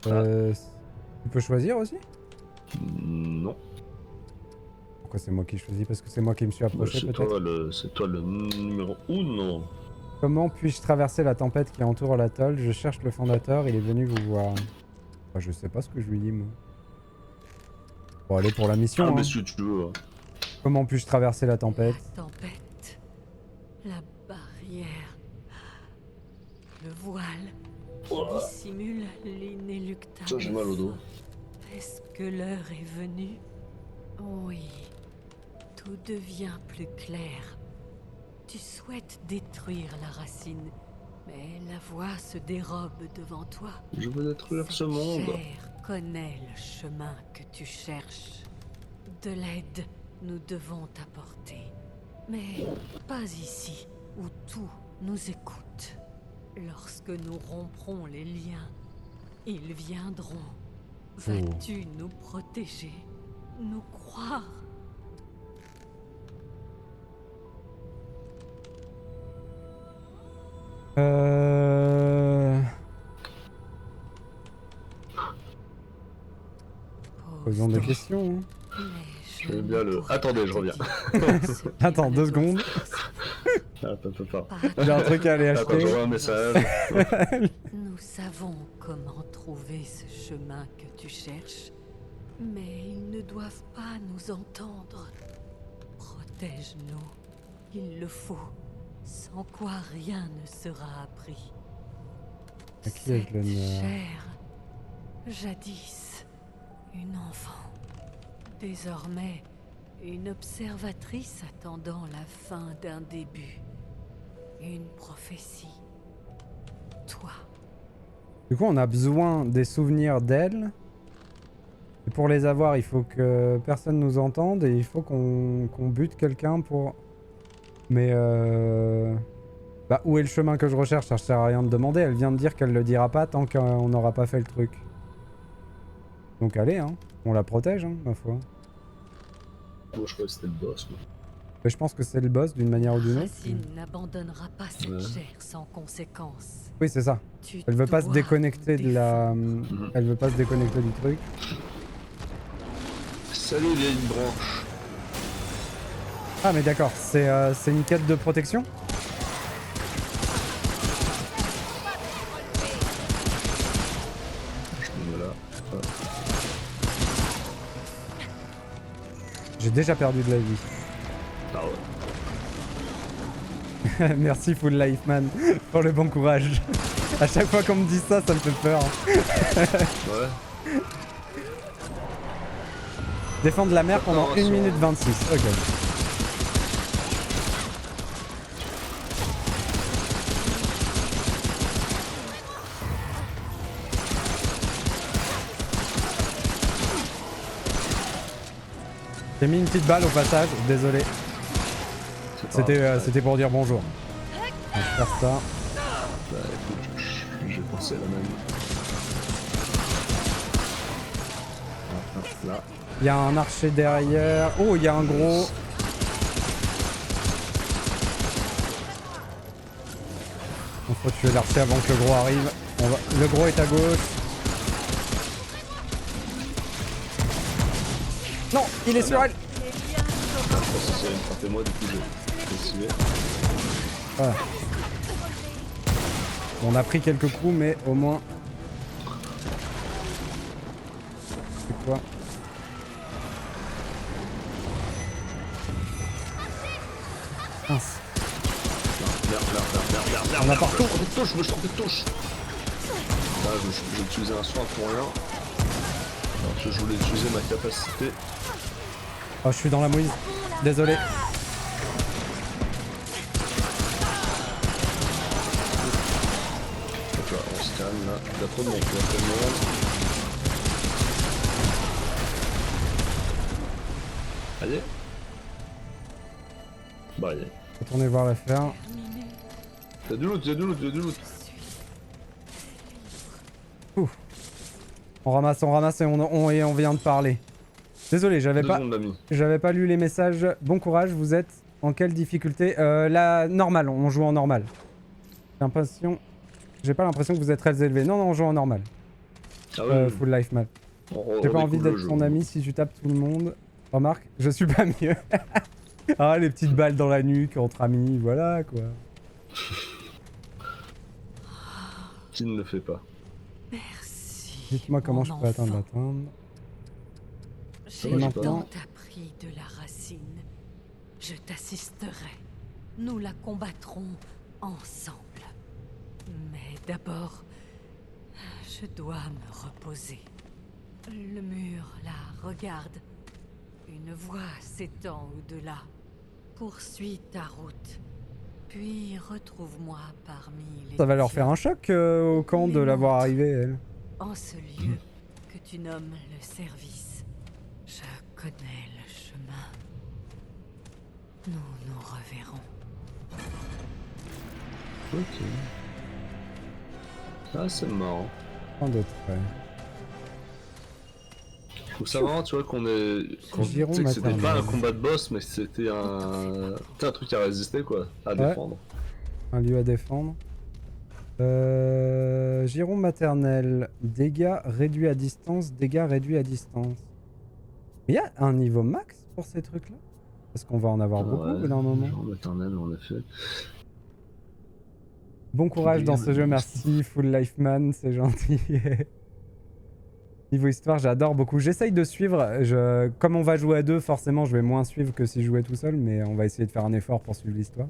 Tu peux choisir aussi? Non. Pourquoi c'est moi qui choisis? Parce que c'est moi qui me suis approché C'est peut-être. toi le numéro 1. Comment puis-je traverser la tempête qui entoure l'atoll? Je cherche le fondateur, il est venu vous voir. Bah, je sais pas ce que je lui dis moi. Bon allez pour la mission. Ah, hein. mais si tu veux. hein. Comment puis-je traverser la tempête? La tempête, la barrière, le voile Ouah. qui dissimule l'inéluctable. Ça, j'ai mal au dos. Est-ce que l'heure est venue? Oui, tout devient plus clair. Tu souhaites détruire la racine, mais la voie se dérobe devant toi. Je veux détruire ce Cette monde. chair connaît le chemin que tu cherches. De l'aide, nous devons t'apporter. Mais pas ici, où tout nous écoute. Lorsque nous romprons les liens, ils viendront. Vas-tu nous protéger, nous croire? Posons des questions. Hein. Mais je J'aime bien ne le- pourrai Attendez, pas je te reviens. dire ce qu'il Attends, ne 2 doit secondes. Attends. pas J'ai un truc à aller Attends, acheter. j'envoie un message. Nous savons comment trouver ce chemin que tu cherches, mais ils ne doivent pas nous entendre. Protège-nous, il le faut, sans quoi rien ne sera appris. À qui ai-je Cette l'honneur? chair, jadis, une enfant, désormais une observatrice attendant la fin d'un début, une prophétie. Toi. Du coup, on a besoin des souvenirs d'elle. Et pour les avoir, il faut que personne nous entende et il faut qu'on bute quelqu'un pour... Mais bah, où est le chemin que je recherche? Ça sert à rien de demander. Elle vient de dire qu'elle le dira pas tant qu'on n'aura pas fait le truc. Donc allez, hein. On la protège, hein, ma foi. Moi je croyais que c'était le boss. Moi. Mais je pense que c'est le boss d'une manière ou d'une autre. Racine n'abandonnera pas cette Ouais. chair sans conséquence. Oui, c'est ça. Tu Elle veut pas se dois déconnecter de la. Mhm. Elle veut pas se déconnecter du truc. Salut vieille branche. Ah, mais d'accord, c'est une quête de protection? Je me mets là. Hop. J'ai déjà perdu de la vie. Ah ouais. Merci Full Life Man pour le bon courage. À chaque fois qu'on me dit ça, ça me fait peur. Ouais. Défendre la mer pendant Non, 1 sur- minute 26. Ok. J'ai mis une petite balle au passage, désolé. C'est pas grave. C'était pour dire bonjour. On va faire ça. Bah écoute, j'ai pensé à la même. Hop, là. Il y a un archer derrière. Oh, il y a un gros. Il faut tuer l'archer avant que le gros arrive. Le gros est à gauche. Non, il est sur elle. Je pense que c'est une frappe et moi, du coup j'ai décidé. Voilà. On a pris quelques coups, mais au moins. C'est quoi? Mince. Merde. On a partout. Je me suis trompé de touche. Là, j'ai utilisé un soin pour rien. Alors que je voulais utiliser ma capacité. Oh, je suis dans la mouise. Désolé. Donc là, on se calme là. Il y a trop de monde, il y a trop de monde. Allez. Bah allez. Retournez voir l'affaire. Il y a du loot, il y a du loot, il y a du loot. On ramasse et on vient de parler. Désolé, Deux secondes, l'ami. j'avais pas lu les messages. Bon courage, vous êtes en quelle difficulté? La normale, on joue en normal. J'ai pas l'impression que vous êtes très élevé. Non, on joue en normal. Ah oui, Full life map. on J'ai pas envie redécouvre le d'être jeu. ton ami si tu tapes tout le monde. Remarque, je suis pas mieux. Ah, les petites balles dans la nuque entre amis, voilà quoi. Qui ne le fait pas? Merci. Dites-moi comment je mon peux atteindre enfant. l'atteindre. J'ai Comment je peux tant appris de la racine. Je t'assisterai. Nous la combattrons ensemble. Mais d'abord, je dois me reposer. Le mur, là, regarde. Une voie s'étend au-delà. Poursuis ta route. Puis retrouve-moi parmi les Ça va leur tiens. faire un choc au camp de la voir arriver, elle. En ce lieu que tu nommes le service, je connais le chemin. Nous nous reverrons. Ok. Ah, c'est marrant. Un de trait. Je trouve ça marrant, tu vois, qu'on est. Giron Tu sais que c'était pas un maternel. combat de boss, mais c'était un. C'était un truc à résister, quoi. À Ouais. défendre. Un lieu à défendre. Giron maternel. Dégâts réduits à distance. Dégâts réduits à distance. Il y a un niveau max pour ces trucs-là? Parce qu'on va en avoir beaucoup au bout d'un moment. Genre maternel, en effet. Bon courage dans ce jeu, merci. Full Life Man, c'est gentil. Niveau histoire, j'adore beaucoup. J'essaye de suivre. Comme on va jouer à deux, forcément, je vais moins suivre que si je jouais tout seul, mais on va essayer de faire un effort pour suivre l'histoire.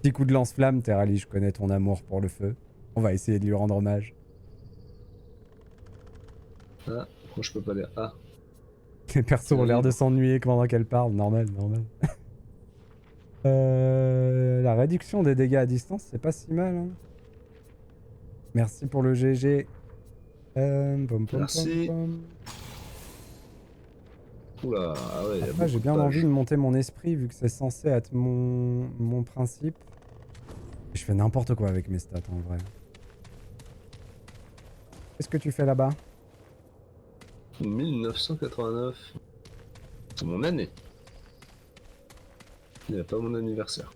Petit coup de lance-flamme, Terali, je connais ton amour pour le feu. On va essayer de lui rendre hommage. Ah, pourquoi je peux pas lire? Ah, Les persos ont l'air de s'ennuyer pendant qu'elle parle. Normal, normal. La réduction des dégâts à distance, c'est pas si mal. Hein. Merci pour le GG. Merci. Oula, ah ouais, y a Après, beaucoup j'ai de bien pages. envie de monter mon esprit vu que c'est censé être mon principe. Je fais n'importe quoi avec mes stats en vrai. Qu'est-ce que tu fais là-bas? 1989. C'est mon année. Il n'y a pas mon anniversaire.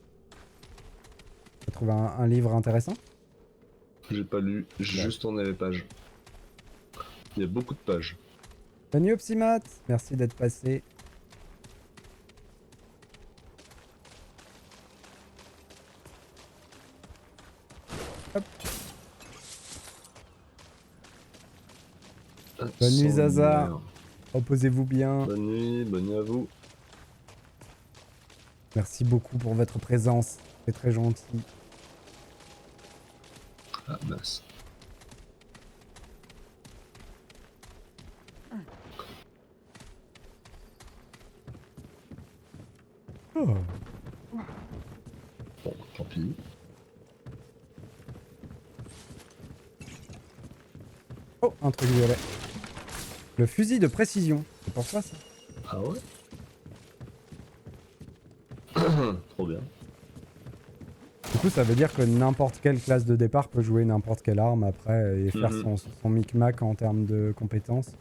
T'as trouvé un livre intéressant? J'ai pas lu, j'ai juste tourné les pages. Il y a beaucoup de pages. Bonne nuit, Opsimat. Merci d'être passé. Hop. Bonne nuit, Zaza. Reposez-vous bien. Bonne nuit à vous. Merci beaucoup pour votre présence. C'est très gentil. Ah, mince. Oh. Bon, tant pis. Oh, un truc violet. Le fusil de précision. C'est pour ça, ça. Ah ouais. Trop bien. Du coup, ça veut dire que n'importe quelle classe de départ peut jouer n'importe quelle arme après et faire son micmac en termes de compétences.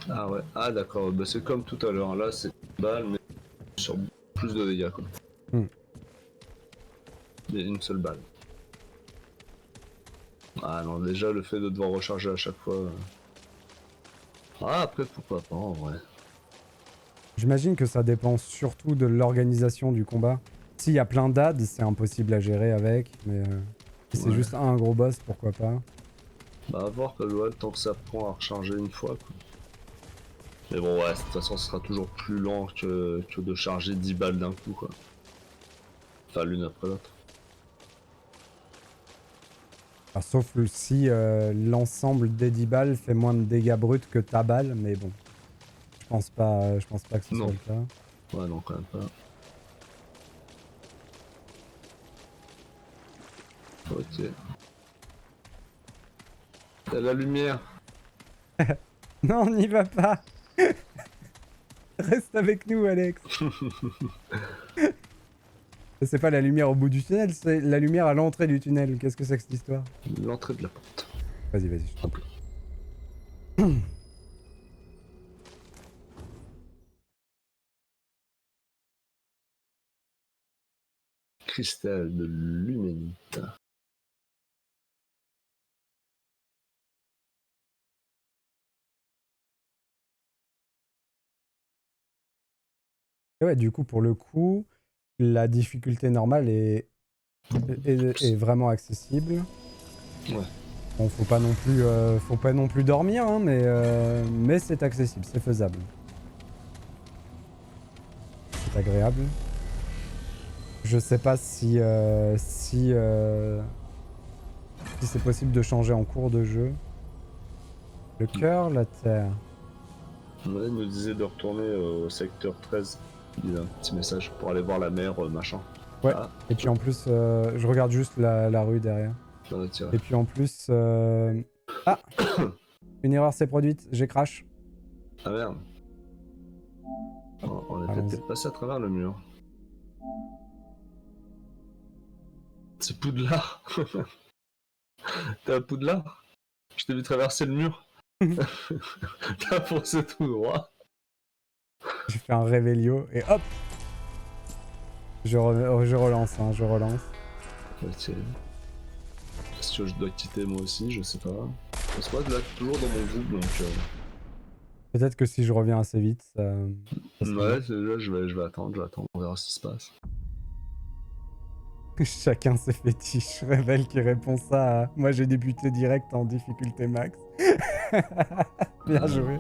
Ah ouais. Ah d'accord. Bah, c'est comme tout à l'heure. Là, c'est une balle, mais sur plus de dégâts, quoi. Il y a une seule balle. Ah non, déjà, le fait de devoir recharger à chaque fois... Ah, après, pourquoi pas, en vrai. J'imagine que ça dépend surtout de l'organisation du combat. S'il y a plein d'adds, c'est impossible à gérer avec, mais si c'est juste un gros boss, pourquoi pas. Bah, à voir que le tant que ça prend à recharger une fois, quoi. Mais bon, ouais, de toute façon, ce sera toujours plus lent que de charger 10 balles d'un coup, quoi. Enfin, l'une après l'autre. Alors, sauf si l'ensemble des 10 balles fait moins de dégâts bruts que ta balle, mais bon. Je pense pas que ce soit le cas. Ouais, non, quand même pas. Ok. T'as la lumière. Non, n'y va pas. Reste avec nous, Alex. C'est pas la lumière au bout du tunnel, c'est la lumière à l'entrée du tunnel. Qu'est-ce que c'est que cette histoire? L'entrée de la porte. Vas-y, vas-y. Hop là. Cristal de l'humanité. Et ouais, du coup, pour le coup, la difficulté normale est vraiment accessible. Ouais. Bon, faut pas non plus dormir, hein, mais c'est accessible, c'est faisable. C'est agréable. Je sais pas si c'est possible de changer en cours de jeu. Le cœur, la terre. Ouais, il nous disait de retourner au secteur 13. Il y a un petit message pour aller voir la mer, machin. Ouais, Ah, et puis en plus, je regarde juste la rue derrière. j'en ai tiré. Et puis en plus... Ah Une erreur s'est produite, j'ai crash. Ah merde. Oh, on est Allons-y. peut-être passé à travers le mur. C'est Poudlard. T'es à Poudlard? Je t'ai vu traverser le mur. T'as foncé tout droit. J'ai fait un révélio et hop je relance, hein, je relance. Ok. Est-ce que je dois quitter moi aussi? Je sais pas. Je sais pas, là, toujours dans mon groupe, donc... Peut-être que si je reviens assez vite, ça sera Ouais, là, je vais attendre, on verra ce qui se passe. mieux. Chacun ses fétiches. Révèle qui répond ça à... Moi j'ai débuté direct en difficulté max. Bien joué.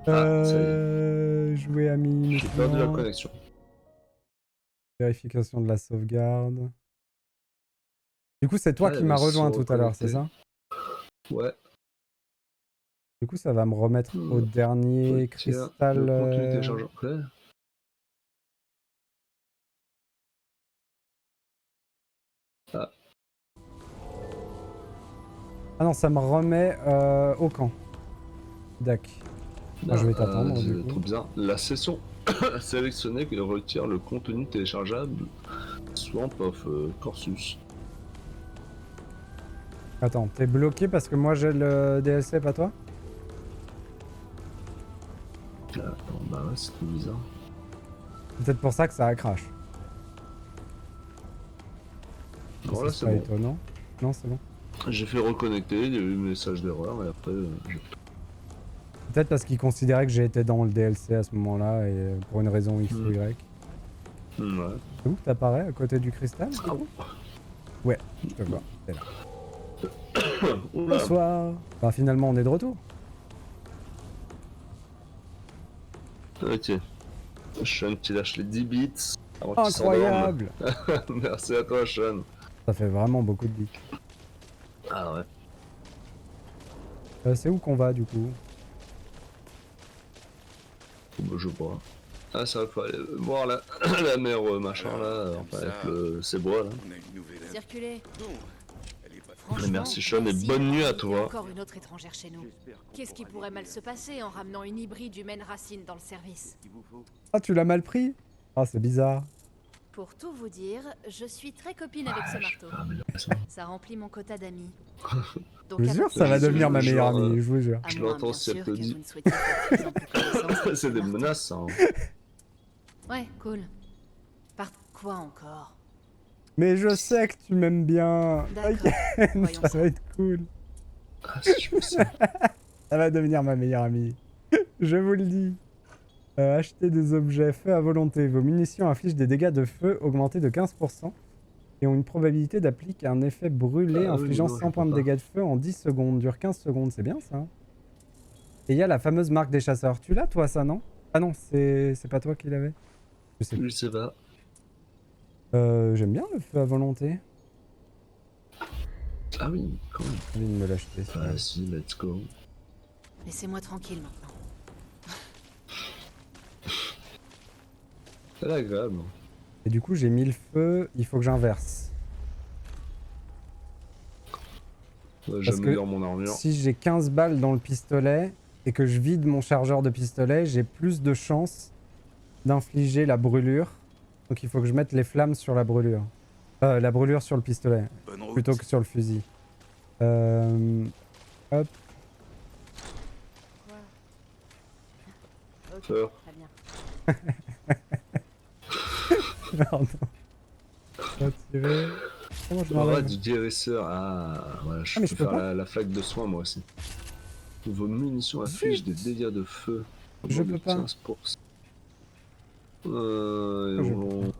Ah, ça y est. Jouer ami. J'ai perdu la connexion. Vérification de la sauvegarde. Du coup, c'est toi Ah, qui m'as elle rejoint se tout à l'heure, c'est ça? Ouais. Du coup, ça va me remettre au dernier cristal. Le contenu téléchargeant. Ouais. Ah, Ah non, ça me remet au camp. D'accord. Moi, je vais t'attendre, du coup. Trop bien. La session sélectionnée qui retire le contenu téléchargeable Swamp of Corsus. Attends, t'es bloqué parce que moi j'ai le DLC, pas toi? Ah, attends, bah ouais, c'est trop bizarre. C'est peut-être pour ça que ça a crash. Voilà, C'est c'est pas bon. étonnant. Non, c'est bon. J'ai fait reconnecter, il y a eu message d'erreur et après j'ai... Peut-être parce qu'ils considéraient que j'ai été dans le DLC à ce moment-là et pour une raison X ou Y. Ouais. C'est où que t'apparais à côté du cristal? Ah bon. Ouais, je te vois. T'es là. Oula. Bonsoir. Bah finalement on est de retour. Ok. Sean qui lâche les 10 bits. Avant qu'il s'endorme. Incroyable. Merci à toi Sean. Ça fait vraiment beaucoup de bits. Ah ouais. C'est où qu'on va du coup? Bah, je vois. Ah ça faut aller voir la, la mer machin Alors, là, comme enfin ça. avec ces bois là. On a une nouvelle. Circulez. Bon, elle est pas Franchement, merci, Sean, et merci bonne nuit à d'avoir toi. invité encore une autre étrangère chez nous. Qu'est-ce qui pourrait mal se passer en ramenant une hybride humaine-racine dans le service? qu'il vous faut. Ah tu l'as mal pris? Ah c'est bizarre. Pour tout vous dire, je suis très copine avec ce marteau. Ah, mais là, ça- Ça remplit mon quota d'amis. Je Donc, vous à jure, votre ça va aise, devenir ma je- meilleure genre, amie, je vous jure. à je moins, l'entends bien si elle sûr, te que dit. vous ne souhaitiez faire plus ample connaissance avec c'est ce des marteau. menaces ça. Hein. Ouais, cool. Par quoi encore? Mais je sais que tu m'aimes bien. D'accord, Ok, voyons ça ça. va être cool. Ah si je fais ça. Ça va devenir ma meilleure amie. Je vous le dis. Achetez des objets feu à volonté. Vos munitions infligent des dégâts de feu augmentés de 15% et ont une probabilité d'appliquer un effet brûlé Ah oui, infligeant non, je 100 points peux de pas. dégâts de feu en 10 secondes. Dure 15 secondes, c'est bien ça. Et il y a la fameuse marque des chasseurs. Tu l'as toi ça non? Ah non, c'est pas toi qui l'avais? Je sais plus. Je sais pas. J'aime bien le feu à volonté. Ah oui, quand même. J'ai envie de me l'acheter. celui-là. Vas-y, let's go. Laissez-moi tranquille maintenant. C'est agréable. Et du coup j'ai mis le feu, il faut que j'inverse. Ouais, Parce j'améliore mon armure. Si j'ai 15 balles dans le pistolet et que je vide mon chargeur de pistolet, j'ai plus de chances d'infliger la brûlure. Donc il faut que je mette les flammes sur la brûlure. La brûlure sur le pistolet, Bonne route. plutôt que sur le fusil. Hop. Ok, Peur. très bien. Pardon. Retirer. Comment je Ouais, m'enlève? du guérisseur. Ah, voilà, je Ah, mais peux je peux faire pas. la flaque de soin moi aussi. Vos munitions affichent des dégâts de feu. Je peux pas. 15%. je On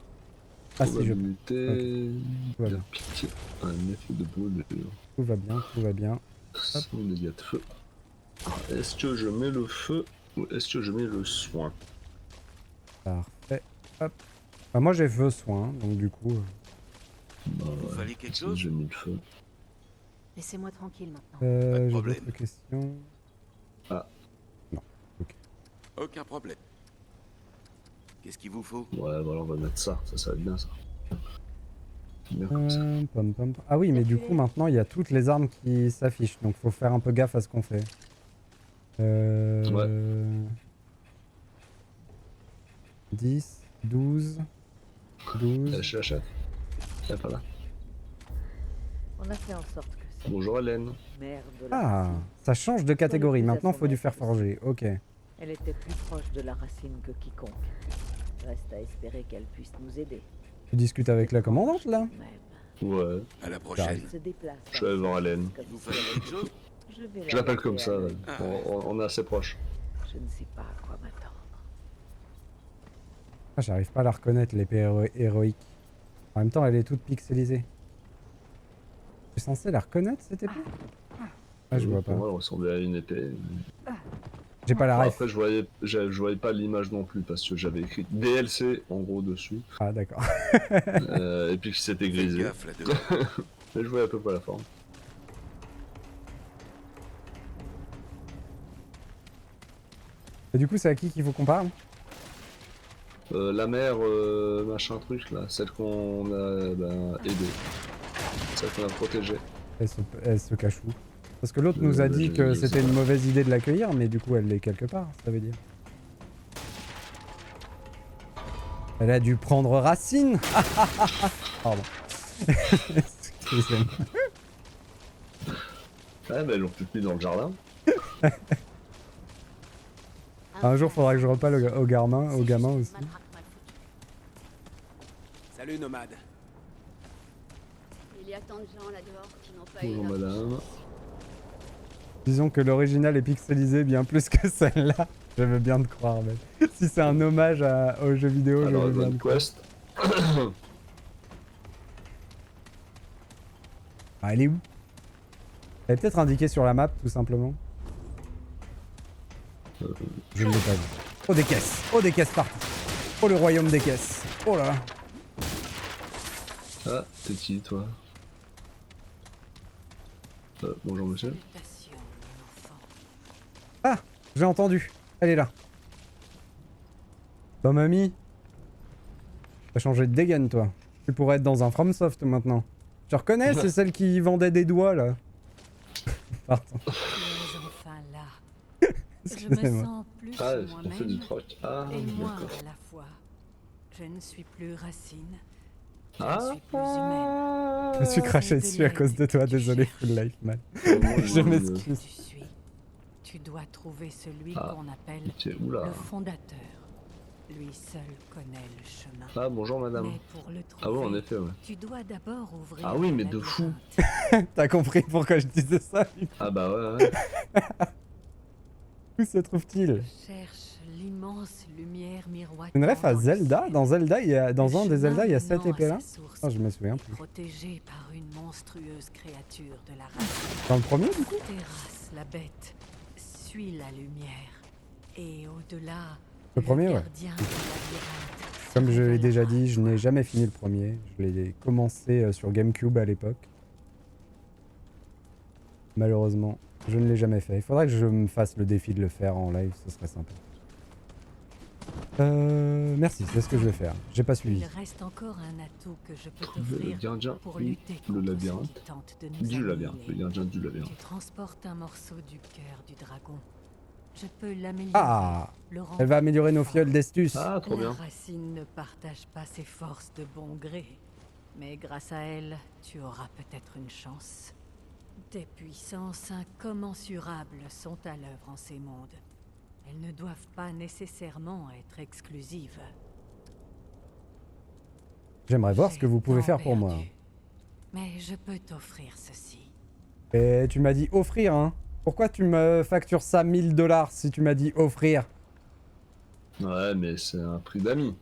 Ah si, je peux. probabilité Tout va bien. d'appliquer un effet de brûlure. Tout va bien, tout va bien. Sans dégâts de feu. Est-ce que je mets le feu ou est-ce que je mets le soin? Parfait. Hop. Bah, moi j'ai feu soin, donc du coup... Bah, Vous ouais, fallait quelque si chose? j'ai mis le feu. Laissez-moi tranquille maintenant. Pas de j'ai problème. d'autres questions. Aucun problème. Qu'est-ce qu'il vous faut? Ouais, voilà, on va mettre ça. Ça va être bien ça. C'est bien comme ça. Pom, pom, pom. Ah oui, mais du coup maintenant il y a toutes les armes qui s'affichent, donc faut faire un peu gaffe à ce qu'on fait. Ouais. 10, 12, 12. Je l'achète. Elle est pas là. On a fait en sorte que cette Bonjour Hélène. merde de la Ah, racine, ça change de catégorie. plus à Maintenant son faut du aise. fer forgé. Ok. elle était plus proche de la racine que quiconque. Reste à espérer qu'elle puisse nous aider. Tu discutes avec la commandante là? Même. Ouais, À la prochaine. Elle se déplace. je suis allé voir Hélène. comme Vous si- fallait quelque chose? Je vais Je l'appelle la comme rappeler ça. à Ouais. l'œil. Ah. On est assez proches. Je ne sais pas à quoi m'attendre. Ah, j'arrive pas à la reconnaître l'épée héroïque. En même temps elle est toute pixelisée. Je suis censé la reconnaître cette épée? Ah je vois pas. Pour moi, elle ressemblait à une épée. J'ai pas la ref. Après, je voyais pas l'image non plus parce que j'avais écrit DLC en gros dessus. Ah d'accord. Et puis que c'était Faites grisé. gaffe là-dedans. Mais je voyais à peu près la forme. Et du coup c'est à qui qu'il faut qu'on parle? La mère, machin truc là, celle qu'on a aidée. Celle qu'on a protégée. Elle se cache où? Parce que l'autre nous a dit que je sais c'était une pas. mauvaise idée de l'accueillir, mais du coup elle est quelque part, ça veut dire. Elle a dû prendre racine. Pardon. Excusez-moi. Ouais, mais elles l'ont peut-être mis dans le jardin. Un jour faudra que je reparle au gamin aussi. Salut, nomade. Il y a tant de gens là dehors qui n'ont pas eu Bonjour leur madame. chance. Disons que l'original est pixelisé bien plus que celle-là. Je veux bien te croire, mec. Si c'est un hommage aux jeux vidéo, je Alors, veux bien Dragon te croire. Quest. Ah, elle est où? Elle est peut-être indiquée sur la map, tout simplement. Je ne l'ai pas vu. Oh, des caisses! Oh, des caisses partout! Oh, le royaume des caisses! Oh là là! Ah, t'es qui toi? Bonjour monsieur. Salutations, mon enfant. Ah! J'ai entendu! Elle est là. Bah, mamie! T'as changé de dégaine, toi. Tu pourrais être dans un FromSoft maintenant. Tu reconnais, c'est celle qui vendait des doigts, là. Pardon. Tu es enfin là. Je me Excusez-moi. sens plus Ah, on fait du moi-même troc. Ah, et moins d'accord. à la fois. Je ne suis plus Racine. Je Ah, ne suis plus humaine. Je me suis craché Et de dessus à cause de toi, l'aide que tu désolé, cherches. Full Life, man. Vraiment, Je m'excuse. Tu suis. Tu dois trouver celui Ah. qu'on appelle Ok, oula. le fondateur. Lui seul connaît le chemin. Ah, bonjour madame. Mais pour le trouver, Ah oui, en effet, ouais. tu dois d'abord ouvrir Ah oui, le mais de fou. labyrinthe. T'as compris pourquoi je disais ça? Ah bah ouais, ouais. Où se trouve-t-il? Cherche l'immense lumière miroitante. Une ref à dans le Zelda? ciel. Dans Zelda, il y a, dans Le un des Zelda, il y a chemin cette menant à épée-là? sa source Ah, je me souviens est plus. protégé par une monstrueuse créature de la race. Dans le premier, du coup? Terrasse la bête, suis la lumière. Et au-delà, Le premier, ouais. gardien du labyrinthe Comme se je l'ai déjà révélera. dit, je n'ai jamais fini le premier. Je l'ai commencé sur GameCube à l'époque. Malheureusement, je ne l'ai jamais fait. Il faudrait que je me fasse le défi de le faire en live, ce serait sympa. Merci, c'est ce que je vais faire. J'ai pas suivi. Il reste encore un atout que je peux Trouver le t'offrir gardien pour du lutter le contre ceux labyrinthe. qui tentent de nous Du labyrinthe, annihiler. le gardien du labyrinthe. Tu transportes un morceau du cœur du dragon. Je peux l'améliorer. Ah! le rendre Elle va améliorer plus nos fort. fioles d'estus. Ah, trop La bien. racine ne partage pas ses forces de bon gré. Mais grâce à elle, tu auras peut-être une chance. Des puissances incommensurables sont à l'œuvre en ces mondes. Elles ne doivent pas nécessairement être exclusives. J'aimerais voir ce que vous pouvez J'ai faire tant pour moi. perdu. Mais je peux t'offrir ceci. Et tu m'as dit offrir, hein? Pourquoi tu me factures ça 1000 $ si tu m'as dit offrir? Ouais, mais c'est un prix d'amis.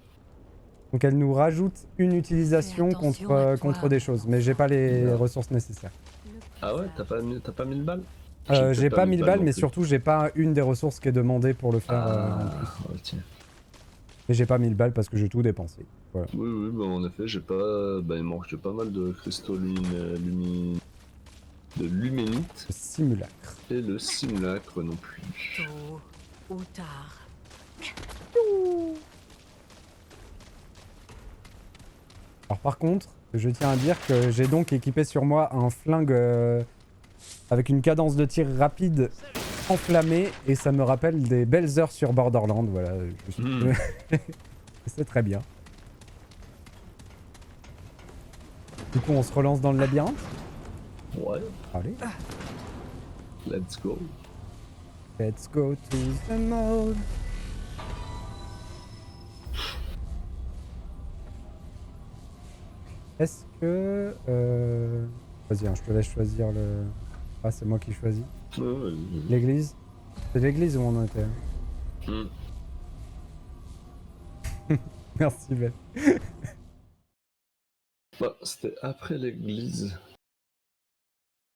Donc elle nous rajoute une utilisation Fais attention contre, à toi, contre des choses, mais j'ai pas les Ouais. ressources nécessaires. Ah ouais, t'as pas 1000 balles? J'ai pas 1000 balles, non mais plus. surtout j'ai pas une des ressources qui est demandée pour le faire en plus. Ah, ok. Mais j'ai pas 1000 balles parce que j'ai tout dépensé. Voilà. Oui, oui, bah en effet, j'ai pas. Bah, il manque pas mal de cristaux de luménite Le simulacre. et le simulacre non plus. Tôt ou tard. Alors par contre, je tiens à dire que j'ai donc équipé sur moi un flingue avec une cadence de tir rapide enflammée et ça me rappelle des belles heures sur Borderlands. Voilà, je suis... Hmm. c'est très bien. Du coup, on se relance dans le labyrinthe. Ouais, Allez, let's go. let's go to the mode. Est-ce que... Vas-y, hein, je te laisse choisir le... Ah, c'est moi qui choisis. Ouais, ouais, L'église? C'est l'église où on en était. Hmm. Merci, Beth. Bah, c'était après l'église.